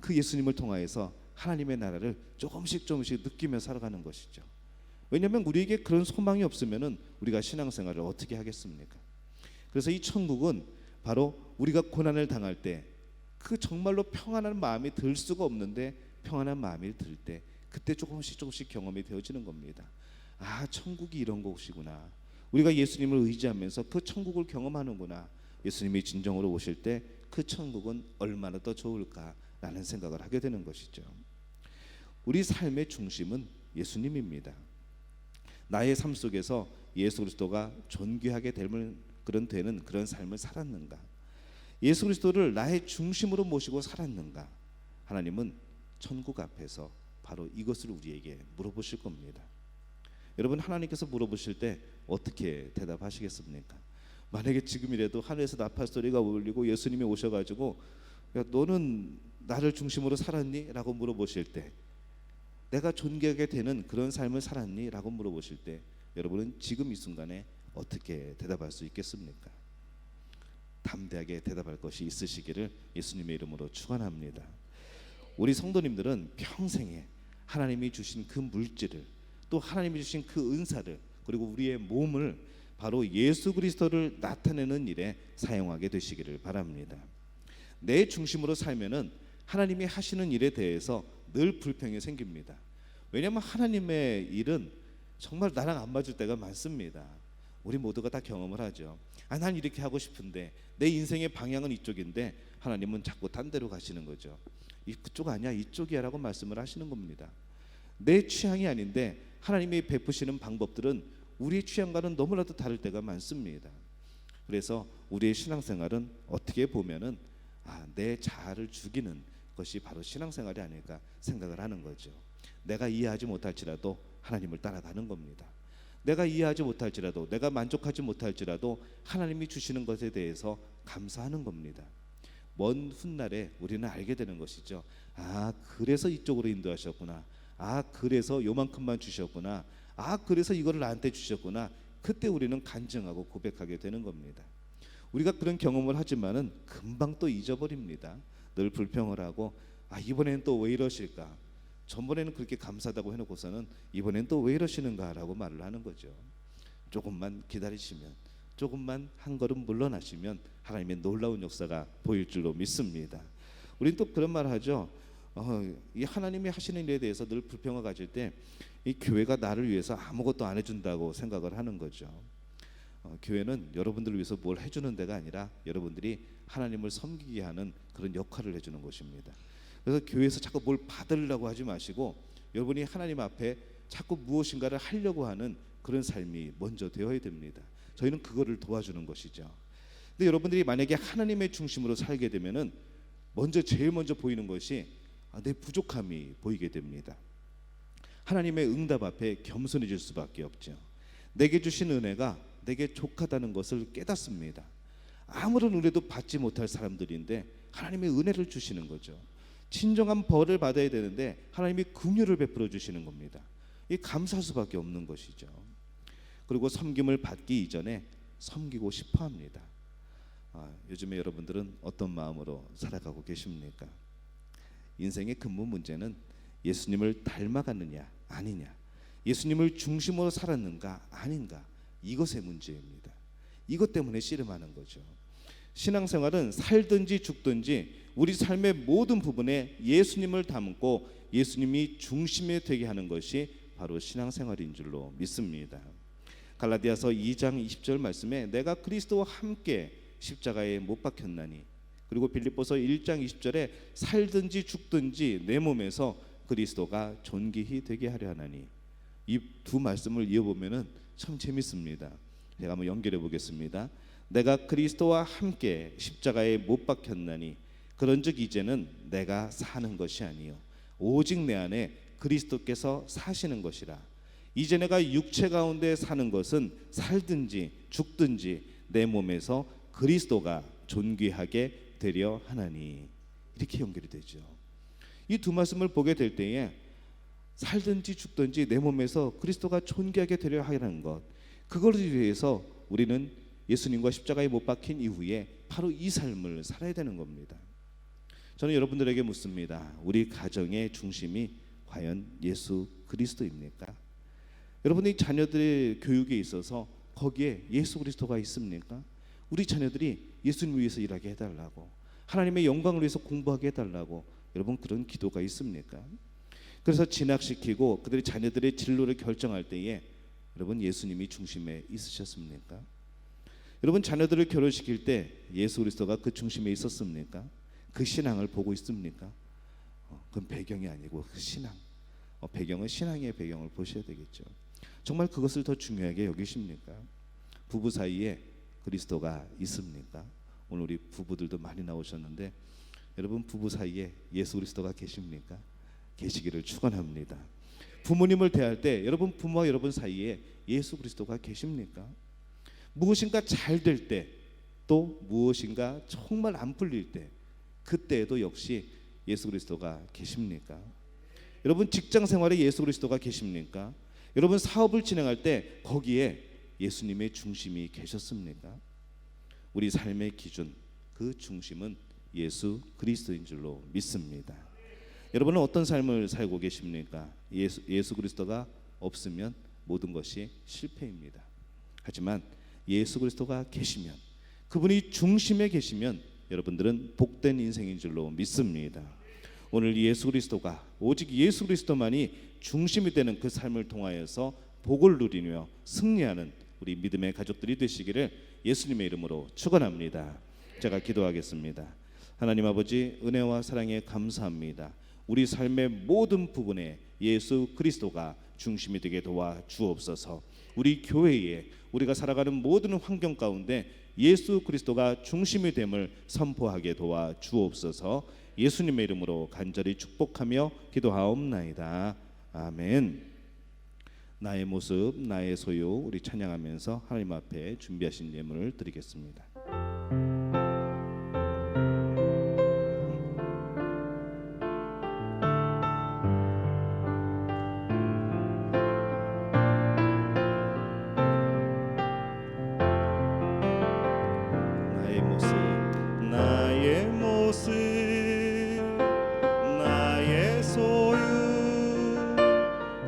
Speaker 1: 그 예수님을 통하여서 하나님의 나라를 조금씩 느끼며 살아가는 것이죠. 왜냐하면 우리에게 그런 소망이 없으면 우리가 신앙생활을 어떻게 하겠습니까? 그래서 이 천국은 바로 우리가 고난을 당할 때 그 정말로 평안한 마음이 들 수가 없는데 평안한 마음이 들 때 그때 조금씩 경험이 되어지는 겁니다. 천국이 이런 곳이구나. 우리가 예수님을 의지하면서 그 천국을 경험하는구나. 예수님이 진정으로 오실 때 그 천국은 얼마나 더 좋을까라는 생각을 하게 되는 것이죠. 우리 삶의 중심은 예수님입니다. 나의 삶 속에서 예수 그리스도가 존귀하게 되는 그런 삶을 살았는가? 예수 그리스도를 나의 중심으로 모시고 살았는가? 하나님은 천국 앞에서 바로 이것을 우리에게 물어보실 겁니다. 여러분, 하나님께서 물어보실 때 어떻게 대답하시겠습니까? 만약에 지금이라도 하늘에서 나팔 소리가 울리고 예수님이 오셔가지고 야, 너는 나를 중심으로 살았니? 라고 물어보실 때, 내가 존귀하게 되는 그런 삶을 살았니? 라고 물어보실 때 여러분은 지금 이 순간에 어떻게 대답할 수 있겠습니까? 담대하게 대답할 것이 있으시기를 예수님의 이름으로 축원합니다. 우리 성도님들은 평생에 하나님이 주신 그 물질을, 또 하나님이 주신 그 은사를, 그리고 우리의 몸을 바로 예수 그리스도를 나타내는 일에 사용하게 되시기를 바랍니다. 내 중심으로 살면은 하나님이 하시는 일에 대해서 늘 불평이 생깁니다. 왜냐하면 하나님의 일은 정말 나랑 안 맞을 때가 많습니다. 우리 모두가 다 경험을 하죠. 난 이렇게 하고 싶은데 내 인생의 방향은 이쪽인데 하나님은 자꾸 딴 데로 가시는 거죠. 그쪽 아니야, 이쪽이야 라고 말씀을 하시는 겁니다. 내 취향이 아닌데 하나님이 베푸시는 방법들은 우리의 취향과는 너무나도 다를 때가 많습니다. 그래서 우리의 신앙생활은 어떻게 보면은 내 자아를 죽이는 것이 바로 신앙생활이 아닐까 생각을 하는 거죠. 내가 이해하지 못할지라도 하나님을 따라가는 겁니다. 내가 이해하지 못할지라도, 내가 만족하지 못할지라도 하나님이 주시는 것에 대해서 감사하는 겁니다. 먼 훗날에 우리는 알게 되는 것이죠. 그래서 이쪽으로 인도하셨구나. 그래서 요만큼만 주셨구나. 그래서 이거를 나한테 주셨구나. 그때 우리는 간증하고 고백하게 되는 겁니다. 우리가 그런 경험을 하지만은 금방 또 잊어버립니다. 늘 불평을 하고 이번에는 또 왜 이러실까? 전번에는 그렇게 감사하다고 해놓고서는 이번엔 또 왜 이러시는가라고 말을 하는 거죠. 조금만 기다리시면, 조금만 한 걸음 물러나시면 하나님의 놀라운 역사가 보일 줄로 믿습니다. 우리는 또 그런 말을 하죠. 이 하나님이 하시는 일에 대해서 늘 불평을 가질 때 이 교회가 나를 위해서 아무것도 안 해준다고 생각을 하는 거죠. 교회는 여러분들을 위해서 뭘 해주는 데가 아니라 여러분들이 하나님을 섬기게 하는 그런 역할을 해주는 곳입니다. 그래서 교회에서 자꾸 뭘 받으려고 하지 마시고 여러분이 하나님 앞에 자꾸 무엇인가를 하려고 하는 그런 삶이 먼저 되어야 됩니다. 저희는 그거를 도와주는 것이죠. 근데 여러분들이 만약에 하나님의 중심으로 살게 되면은 제일 먼저 보이는 것이 내 부족함이 보이게 됩니다. 하나님의 응답 앞에 겸손해질 수밖에 없죠. 내게 주신 은혜가 내게 족하다는 것을 깨닫습니다. 아무런 은혜도 받지 못할 사람들인데 하나님의 은혜를 주시는 거죠. 진정한 벌을 받아야 되는데 하나님이 긍휼을 베풀어 주시는 겁니다. 이 감사할 수밖에 없는 것이죠. 그리고 섬김을 받기 이전에 섬기고 싶어 합니다. 요즘에 여러분들은 어떤 마음으로 살아가고 계십니까? 인생의 근본 문제는 예수님을 닮아가느냐 아니냐, 예수님을 중심으로 살았는가 아닌가, 이것의 문제입니다. 이것 때문에 씨름하는 거죠. 신앙생활은 살든지 죽든지 우리 삶의 모든 부분에 예수님을 담고 예수님이 중심이 되게 하는 것이 바로 신앙생활인 줄로 믿습니다. 갈라디아서 2장 20절 말씀에 내가 그리스도와 함께 십자가에 못 박혔나니, 그리고 빌립보서 1장 20절에 살든지 죽든지 내 몸에서 그리스도가 존귀히 되게 하려 하나니, 이 두 말씀을 이어보면은 참 재밌습니다. 제가 한번 연결해 보겠습니다. 내가 그리스도와 함께 십자가에 못 박혔나니 그런즉 이제는 내가 사는 것이 아니요 오직 내 안에 그리스도께서 사시는 것이라. 이제 내가 육체 가운데 사는 것은 살든지 죽든지 내 몸에서 그리스도가 존귀하게 되려 하나니. 이렇게 연결이 되죠. 이 두 말씀을 보게 될 때에 살든지 죽든지 내 몸에서 그리스도가 존귀하게 되려 하는 것, 그걸 위해서 우리는 예수님과 십자가에 못 박힌 이후에 바로 이 삶을 살아야 되는 겁니다. 저는 여러분들에게 묻습니다. 우리 가정의 중심이 과연 예수 그리스도입니까? 여러분의 자녀들의 교육에 있어서 거기에 예수 그리스도가 있습니까? 우리 자녀들이 예수님을 위해서 일하게 해달라고, 하나님의 영광을 위해서 공부하게 해달라고 여러분 그런 기도가 있습니까? 그래서 진학시키고 그들의 자녀들의 진로를 결정할 때에 여러분 예수님이 중심에 있으셨습니까? 여러분 자녀들을 결혼시킬 때 예수 그리스도가 그 중심에 있었습니까? 그 신앙을 보고 있습니까? 그건 배경이 아니고 그 신앙, 배경은 신앙의 배경을 보셔야 되겠죠. 정말 그것을 더 중요하게 여기십니까? 부부 사이에 그리스도가 있습니까? 오늘 우리 부부들도 많이 나오셨는데 여러분 부부 사이에 예수 그리스도가 계십니까? 계시기를 축원합니다. 부모님을 대할 때 여러분 부모와 여러분 사이에 예수 그리스도가 계십니까? 무엇인가 잘 될 때, 또 무엇인가 정말 안 풀릴 때, 그때에도 역시 예수 그리스도가 계십니까? 여러분 직장 생활에 예수 그리스도가 계십니까? 여러분 사업을 진행할 때 거기에 예수님의 중심이 계셨습니까? 우리 삶의 기준, 그 중심은 예수 그리스도인 줄로 믿습니다. 여러분은 어떤 삶을 살고 계십니까? 예수 그리스도가 없으면 모든 것이 실패입니다. 하지만 예수 그리스도가 계시면, 그분이 중심에 계시면 여러분들은 복된 인생인 줄로 믿습니다. 오늘 예수 그리스도가, 오직 예수 그리스도만이 중심이 되는 그 삶을 통하여서 복을 누리며 승리하는 우리 믿음의 가족들이 되시기를 예수님의 이름으로 축원합니다. 제가 기도하겠습니다. 하나님 아버지, 은혜와 사랑에 감사합니다. 우리 삶의 모든 부분에 예수 그리스도가 중심이 되게 도와 주옵소서. 우리 교회에, 우리가 살아가는 모든 환경 가운데 예수 그리스도가 중심이 됨을 선포하게 도와 주옵소서. 예수님의 이름으로 간절히 축복하며 기도하옵나이다. 아멘. 나의 모습, 나의 소유, 우리 찬양하면서 하나님 앞에 준비하신 예물을 드리겠습니다.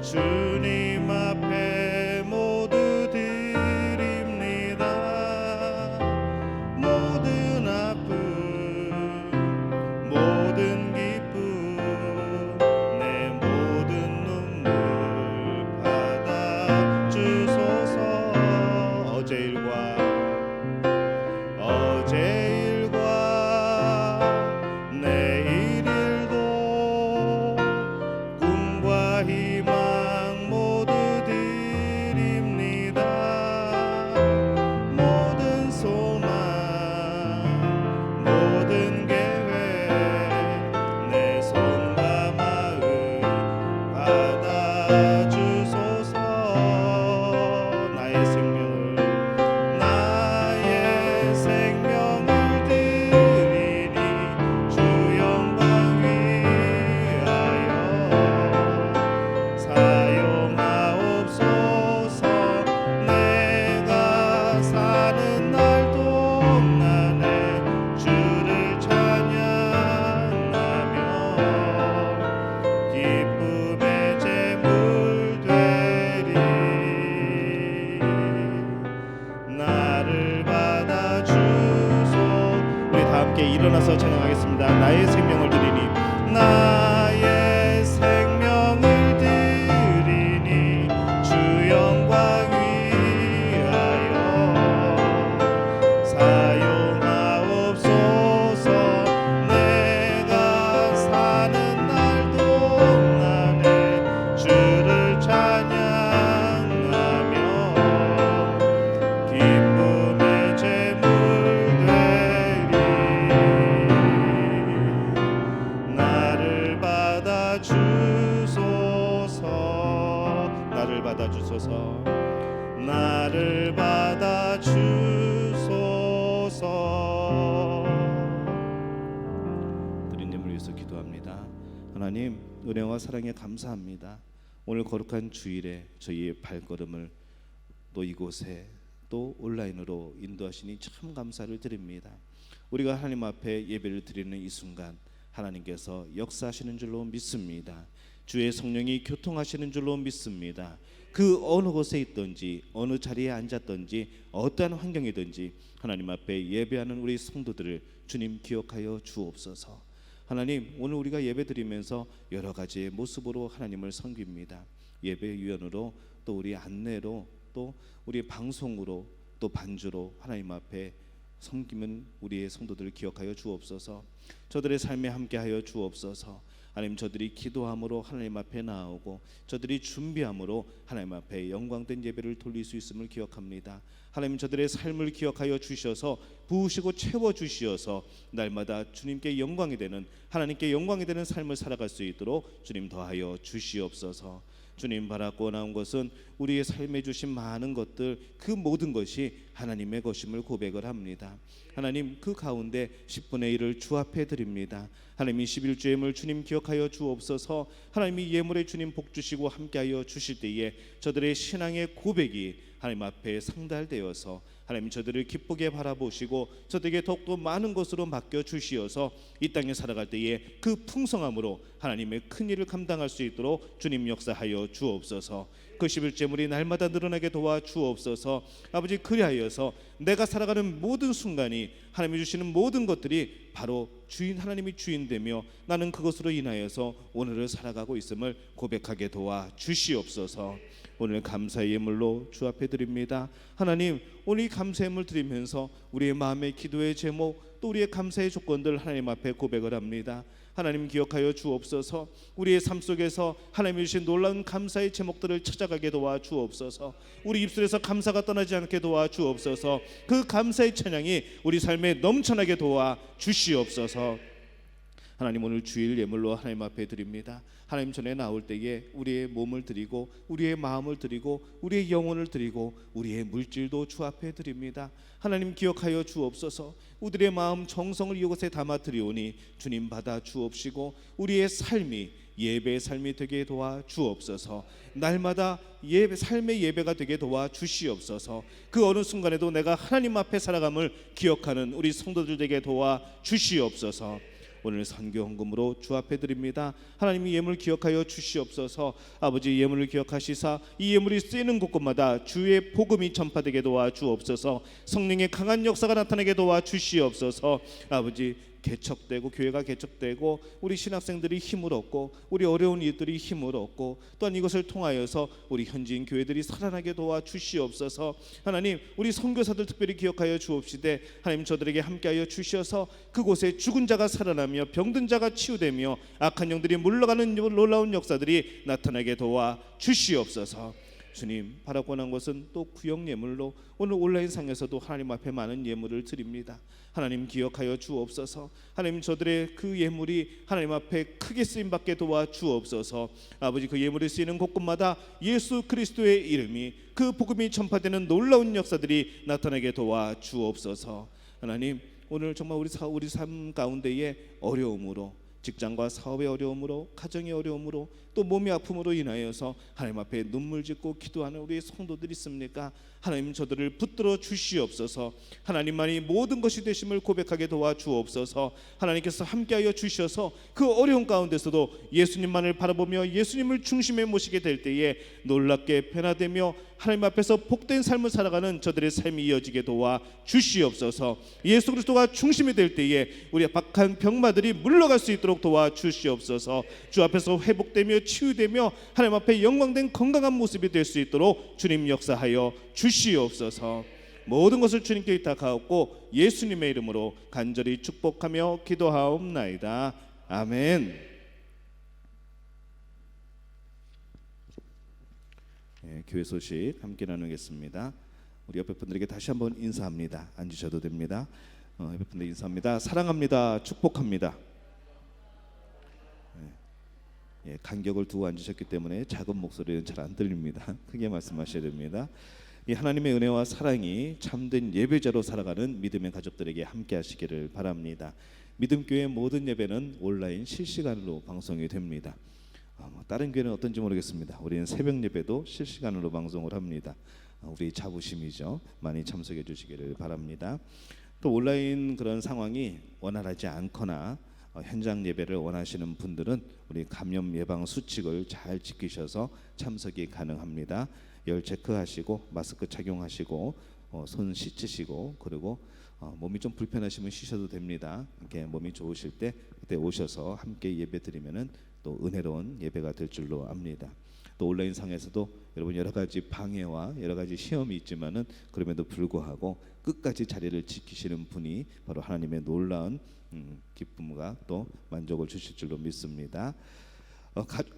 Speaker 3: 주님 앞에 모두 드립니다. 모든 아픔, 모든 기쁨, 내 모든 눈물 받아 주소서. 어제 일과 내일 일도 꿈과 희망 모두 드립니다. 모든 소망, 모든 계획, 내 손과 마음 받아 주소서. 나의 생명을 받아 주소서. 나를 받아 주소서. 나를 받아 주소서.
Speaker 1: 드린 예물 위해서 기도합니다. 하나님, 은혜와 사랑에 감사합니다. 오늘 거룩한 주일에 저희의 발걸음을 또 이곳에 또 온라인으로 인도하시니 참 감사를 드립니다. 우리가 하나님 앞에 예배를 드리는 이 순간 하나님께서 역사하시는 줄로 믿습니다. 주의 성령이 교통하시는 줄로 믿습니다. 그 어느 곳에 있든지 어느 자리에 앉았든지 어떠한 환경이든지 하나님 앞에 예배하는 우리 성도들을 주님 기억하여 주옵소서. 하나님, 오늘 우리가 예배드리면서 여러 가지의 모습으로 하나님을 섬깁니다. 예배위원으로 또 우리 안내로 또 우리 방송으로 또 반주로 하나님 앞에 섬기는 우리의 성도들을 기억하여 주옵소서. 저들의 삶에 함께하여 주옵소서. 하나님, 저들이 기도함으로 하나님 앞에 나오고 저들이 준비함으로 하나님 앞에 영광된 예배를 돌릴 수 있음을 기억합니다. 하나님, 저들의 삶을 기억하여 주셔서 부으시고 채워주시어서 날마다 주님께 영광이 되는, 하나님께 영광이 되는 삶을 살아갈 수 있도록 주님 더하여 주시옵소서. 주님, 바라고 나온 것은 우리의 삶에 주신 많은 것들, 그 모든 것이 하나님의 것임을 고백을 합니다. 하나님, 그 가운데 10분의 1을 주 앞에 드립니다. 하나님, 11주 예물 주님 기억하여 주옵소서. 하나님이 예물에 주님 복 주시고 함께하여 주실 때에 저들의 신앙의 고백이 하나님 앞에 상달되어서 하나님 저들을 기쁘게 바라보시고 저들에게 더욱더 많은 것으로 맡겨 주시어서 이 땅에 살아갈 때에 그 풍성함으로 하나님의 큰 일을 감당할 수 있도록 주님 역사하여 주옵소서. 그 11제물이 날마다 늘어나게 도와 주옵소서. 아버지, 그리하여서 내가 살아가는 모든 순간이 하나님이 주시는 모든 것들이 바로 주인, 하나님이 주인되며 나는 그것으로 인하여서 오늘을 살아가고 있음을 고백하게 도와 주시옵소서. 오늘 감사의 예물로 주 앞에 드립니다. 하나님, 오늘 이 감사의 예물 드리면서 우리의 마음의 기도의 제목 또 우리의 감사의 조건들 하나님 앞에 고백을 합니다. 하나님, 기억하여 주옵소서. 우리의 삶 속에서 하나님이 주신 놀라운 감사의 제목들을 찾아가게 도와 주옵소서. 우리 입술에서 감사가 떠나지 않게 도와 주옵소서. 그 감사의 찬양이 우리 삶에 넘쳐나게 도와 주시옵소서. 하나님, 오늘 주일 예물로 하나님 앞에 드립니다. 하나님 전에 나올 때에 우리의 몸을 드리고 우리의 마음을 드리고 우리의 영혼을 드리고 우리의 물질도 주 앞에 드립니다. 하나님, 기억하여 주옵소서. 우리의 마음 정성을 이곳에 담아 드리오니 주님 받아 주옵시고 우리의 삶이 예배의 삶이 되게 도와 주옵소서. 날마다 삶의 예배가 되게 도와 주시옵소서. 그 어느 순간에도 내가 하나님 앞에 살아감을 기억하는 우리 성도들 되게 도와 주시옵소서. 오늘 선교 헌금으로 주 앞에 드립니다. 하나님이 예물 기억하여 주시옵소서. 아버지, 예물을 기억하시사 이 예물이 쓰이는 곳곳마다 주의 복음이 전파되게 도와 주옵소서. 성령의 강한 역사가 나타나게 도와 주시옵소서. 아버지, 개척되고 교회가 개척되고 우리 신학생들이 힘을 얻고 우리 어려운 이들이 힘을 얻고 또한 이것을 통하여서 우리 현지인 교회들이 살아나게 도와 주시옵소서. 하나님, 우리 선교사들 특별히 기억하여 주옵시되 하나님 저들에게 함께하여 주셔서 그곳에 죽은 자가 살아나며 병든 자가 치유되며 악한 영들이 물러가는 놀라운 역사들이 나타나게 도와 주시옵소서. 주님, 바라고 난 것은 또 구역 예물로 오늘 온라인상에서도 하나님 앞에 많은 예물을 드립니다. 하나님, 기억하여 주옵소서. 하나님, 저들의 그 예물이 하나님 앞에 크게 쓰임받게 도와 주옵소서. 아버지, 그 예물이 쓰이는 곳곳마다 예수 그리스도의 이름이, 그 복음이 전파되는 놀라운 역사들이 나타나게 도와 주옵소서. 하나님, 오늘 정말 우리 삶 가운데의 어려움으로, 직장과 사업의 어려움으로, 가정의 어려움으로, 또 몸의 아픔으로 인하여서 하나님 앞에 눈물 짓고 기도하는 우리 성도들이 있습니까? 하나님, 저들을 붙들어 주시옵소서. 하나님만이 모든 것이 되심을 고백하게 도와 주옵소서. 하나님께서 함께하여 주셔서 그 어려운 가운데서도 예수님만을 바라보며 예수님을 중심에 모시게 될 때에 놀랍게 변화되며 하나님 앞에서 복된 삶을 살아가는 저들의 삶이 이어지게 도와 주시옵소서. 예수 그리스도가 중심이 될 때에 우리 박한 병마들이 물러갈 수 있도록 도와 주시옵소서. 주 앞에서 회복되며 치유되며 하나님 앞에 영광된 건강한 모습이 될 수 있도록 주님 역사하여 주시옵소서. 모든 것을 주님께 의탁하옵고 예수님의 이름으로 간절히 축복하며 기도하옵나이다. 아멘. 교회 소식 함께 나누겠습니다. 우리 옆에 분들에게 다시 한번 인사합니다. 앉으셔도 됩니다. 옆에 분들 인사합니다. 사랑합니다. 축복합니다. 간격을 두고 앉으셨기 때문에 작은 목소리는 잘 안 들립니다. 크게 말씀하셔야 됩니다. 이 하나님의 은혜와 사랑이 참된 예배자로 살아가는 믿음의 가족들에게 함께 하시기를 바랍니다. 믿음교회 모든 예배는 온라인 실시간으로 방송이 됩니다. 다른 교회는 어떤지 모르겠습니다. 우리는 새벽 예배도 실시간으로 방송을 합니다. 우리 자부심이죠. 많이 참석해 주시기를 바랍니다. 또 온라인 그런 상황이 원활하지 않거나 현장 예배를 원하시는 분들은 우리 감염 예방 수칙을 잘 지키셔서 참석이 가능합니다. 열 체크하시고 마스크 착용하시고 손 씻으시고 그리고 몸이 좀 불편하시면 쉬셔도 됩니다. 이렇게 몸이 좋으실 때 그때 오셔서 함께 예배드리면은 또 은혜로운 예배가 될 줄로 압니다. 또 온라인 상에서도 여러분 여러 가지 방해와 여러 가지 시험이 있지만은 그럼에도 불구하고 끝까지 자리를 지키시는 분이 바로 하나님의 놀라운 기쁨과 또 만족을 주실 줄로 믿습니다.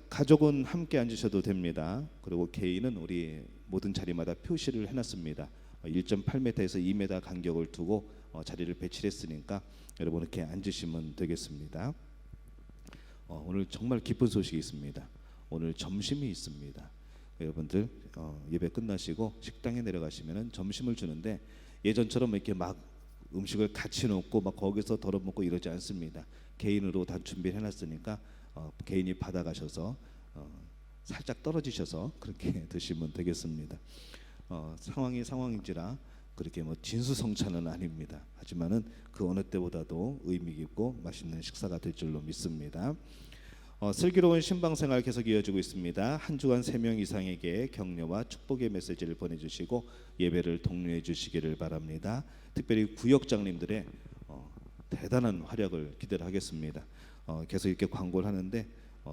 Speaker 1: 가족은 함께 앉으셔도 됩니다. 그리고 개인은 우리 모든 자리마다 표시를 해놨습니다. 1.8m에서 2m 간격을 두고 자리를 배치했으니까 여러분 이렇게 앉으시면 되겠습니다. 오늘 정말 기쁜 소식이 있습니다. 오늘 점심이 있습니다. 여러분들 예배 끝나시고 식당에 내려가시면은 점심을 주는데 예전처럼 이렇게 막 음식을 같이 놓고 막 거기서 덜어먹고 이러지 않습니다. 개인으로 다 준비를 해놨으니까 개인이 받아가셔서 살짝 떨어지셔서 그렇게 드시면 되겠습니다. 상황이 상황인지라 그렇게 뭐 진수성찬은 아닙니다. 하지만은 그 어느 때보다도 의미 깊고 맛있는 식사가 될 줄로 믿습니다. 슬기로운 신방생활 계속 이어지고 있습니다. 한 주간 3명 이상에게 격려와 축복의 메시지를 보내주시고 예배를 독려해 주시기를 바랍니다. 특별히 구역장님들의 대단한 활약을 기대를 하겠습니다. 계속 이렇게 광고를 하는데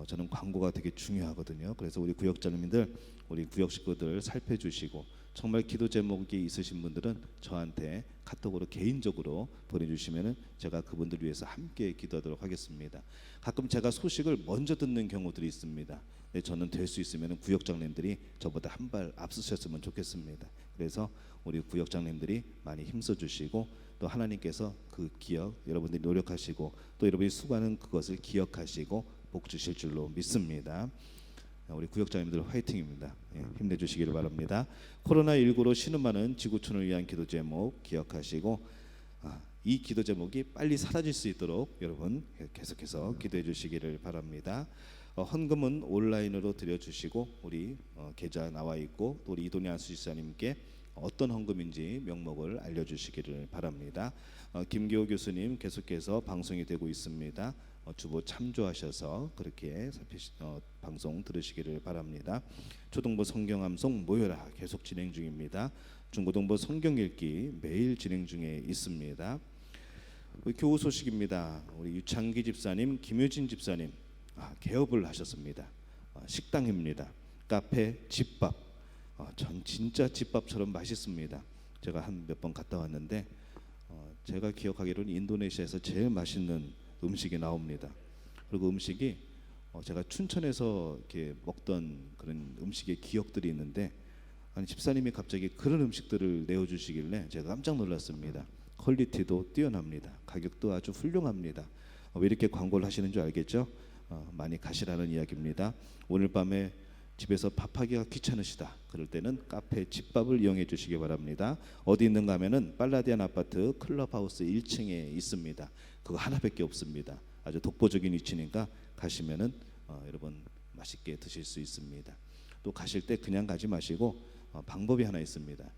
Speaker 1: 저는 광고가 되게 중요하거든요. 그래서 우리 구역장님들, 우리 구역 식구들 살펴주시고 정말 기도 제목이 있으신 분들은 저한테 카톡으로 개인적으로 보내주시면은 제가 그분들 위해서 함께 기도하도록 하겠습니다. 가끔 제가 소식을 먼저 듣는 경우들이 있습니다. 근데 저는 될 수 있으면 구역장님들이 저보다 한 발 앞서셨으면 좋겠습니다. 그래서 우리 구역장님들이 많이 힘써주시고 또 하나님께서 그 기억 여러분들이 노력하시고 또 여러분이 수고하는 그것을 기억하시고 복 주실 줄로 믿습니다. 우리 구역장님들 화이팅입니다. 힘내주시기를 바랍니다. 코로나19로 신음하는 지구촌을 위한 기도 제목 기억하시고 이 기도 제목이 빨리 사라질 수 있도록 여러분 계속해서 기도해 주시기를 바랍니다. 헌금은 온라인으로 드려주시고 우리 계좌 나와 있고 또 우리 이돈희 안수지사님께 어떤 헌금인지 명목을 알려주시기를 바랍니다. 김기호 교수님 계속해서 방송이 되고 있습니다. 주보 참조하셔서 그렇게 방송 들으시기를 바랍니다. 초등부 성경암송 모여라 계속 진행 중입니다. 중고등부 성경 읽기 매일 진행 중에 있습니다. 교우 소식입니다. 우리 유창기 집사님, 김효진 집사님 개업을 하셨습니다. 식당입니다. 카페, 집밥. 전 진짜 집밥처럼 맛있습니다. 제가 한 몇 번 갔다 왔는데 제가 기억하기로는 인도네시아에서 제일 맛있는 음식이 나옵니다. 그리고 음식이 제가 춘천에서 이렇게 먹던 그런 음식의 기억들이 있는데 아니 집사님이 갑자기 그런 음식들을 내어주시길래 제가 깜짝 놀랐습니다. 퀄리티도 뛰어납니다. 가격도 아주 훌륭합니다. 왜 이렇게 광고를 하시는 줄 알겠죠? 많이 가시라는 이야기입니다. 오늘 밤에 집에서 밥하기가 귀찮으시다 그럴 때는 카페 집밥을 이용해 주시기 바랍니다. 어디 있는가 하면은 빨라디안 아파트 클럽하우스 1층에 있습니다. 그거 하나밖에 없습니다. 아주 독보적인 위치니까 가시면은 여러분 맛있게 드실 수 있습니다. 또 가실 때 그냥 가지 마시고 방법이 하나 있습니다.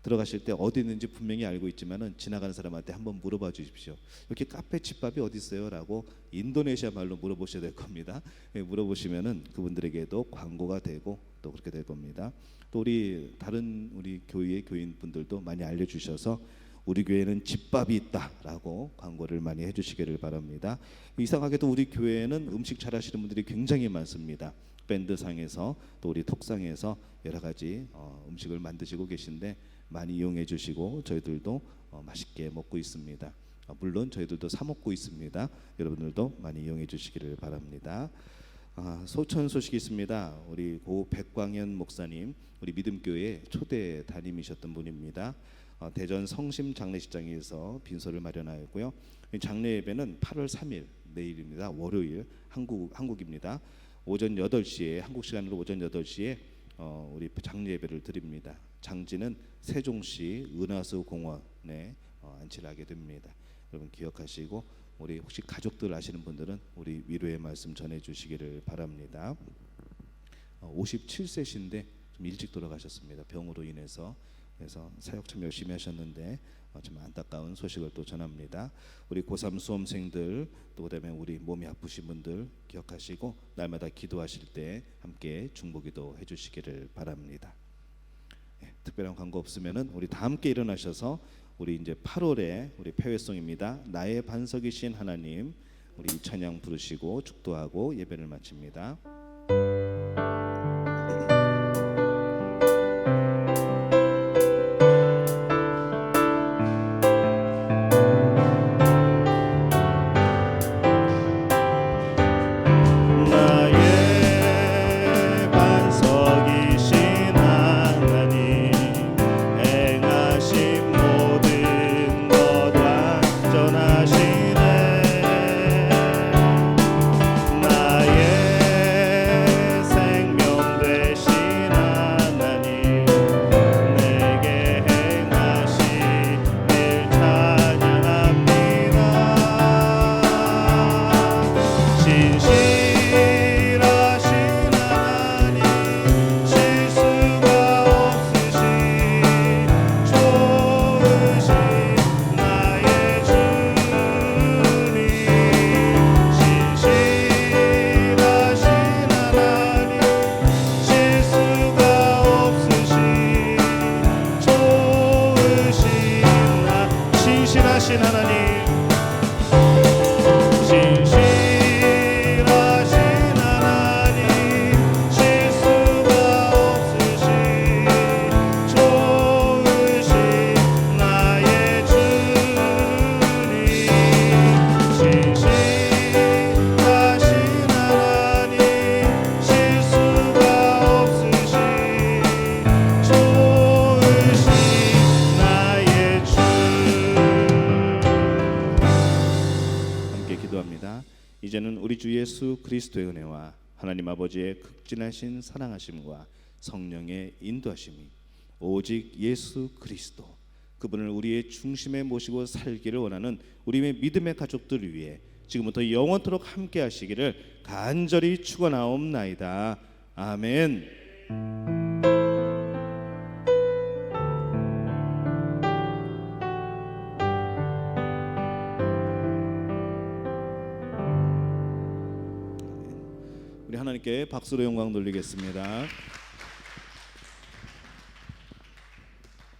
Speaker 1: 들어가실 때 어디 있는지 분명히 알고 있지만은 지나가는 사람한테 한번 물어봐 주십시오. 이렇게 카페 집밥이 어디 있어요?라고 인도네시아 말로 물어보셔야 될 겁니다. 물어보시면은 그분들에게도 광고가 되고 또 그렇게 될 겁니다. 또 우리 다른 우리 교회의 교인분들도 많이 알려주셔서 우리 교회는 집밥이 있다라고 광고를 많이 해주시기를 바랍니다. 이상하게도 우리 교회에는 음식 잘하시는 분들이 굉장히 많습니다. 밴드상에서 또 우리 톡상에서 여러 가지 음식을 만드시고 계신데 많이 이용해 주시고 저희들도 맛있게 먹고 있습니다. 물론 저희들도 사 먹고 있습니다. 여러분들도 많이 이용해 주시기를 바랍니다. 소천 소식이 있습니다. 우리 고 백광현 목사님 우리 믿음교회 초대 담임이셨던 분입니다. 대전 성심 장례식장에서 빈소를 마련하였고요. 장례 예배는 8월 3일 내일입니다. 월요일 한국입니다. 오전 8시에 한국 시간으로 오전 8시에 우리 장례 예배를 드립니다. 장지는 세종시 은하수 공원에 안치를 하게 됩니다. 여러분 기억하시고 우리 혹시 가족들 아시는 분들은 우리 위로의 말씀 전해 주시기를 바랍니다. 57세신데 좀 일찍 돌아가셨습니다. 병으로 인해서. 그래서 사역 참 열심히 하셨는데 좀 안타까운 소식을 또 전합니다. 우리 고3 수험생들 또 그다음에 우리 몸이 아프신 분들 기억하시고 날마다 기도하실 때 함께 중보기도 해주시기를 바랍니다. 특별한 광고 없으면은 우리 다 함께 일어나셔서 우리 이제 8월에 우리 폐회송입니다. 나의 반석이신 하나님 우리 찬양 부르시고 축도하고 예배를 마칩니다. 신실하신 하나님 실수가 없으신 좋으신 나의 주님 신실하신 하나님 실수가 없으신 좋으신 나의 주 함께 기도합니다. 이제는 우리 주 예수 그리스도의 은혜와 하나님 아버지의 극진하신 사랑하심과 성령의 인도하심이 오직 예수 그리스도 그분을 우리의 중심에 모시고 살기를 원하는 우리의 믿음의 가족들 위해 지금부터 영원토록 함께 하시기를 간절히 축원하옵나이다. 아멘. 우리 하나님께 박수로 영광 돌리겠습니다.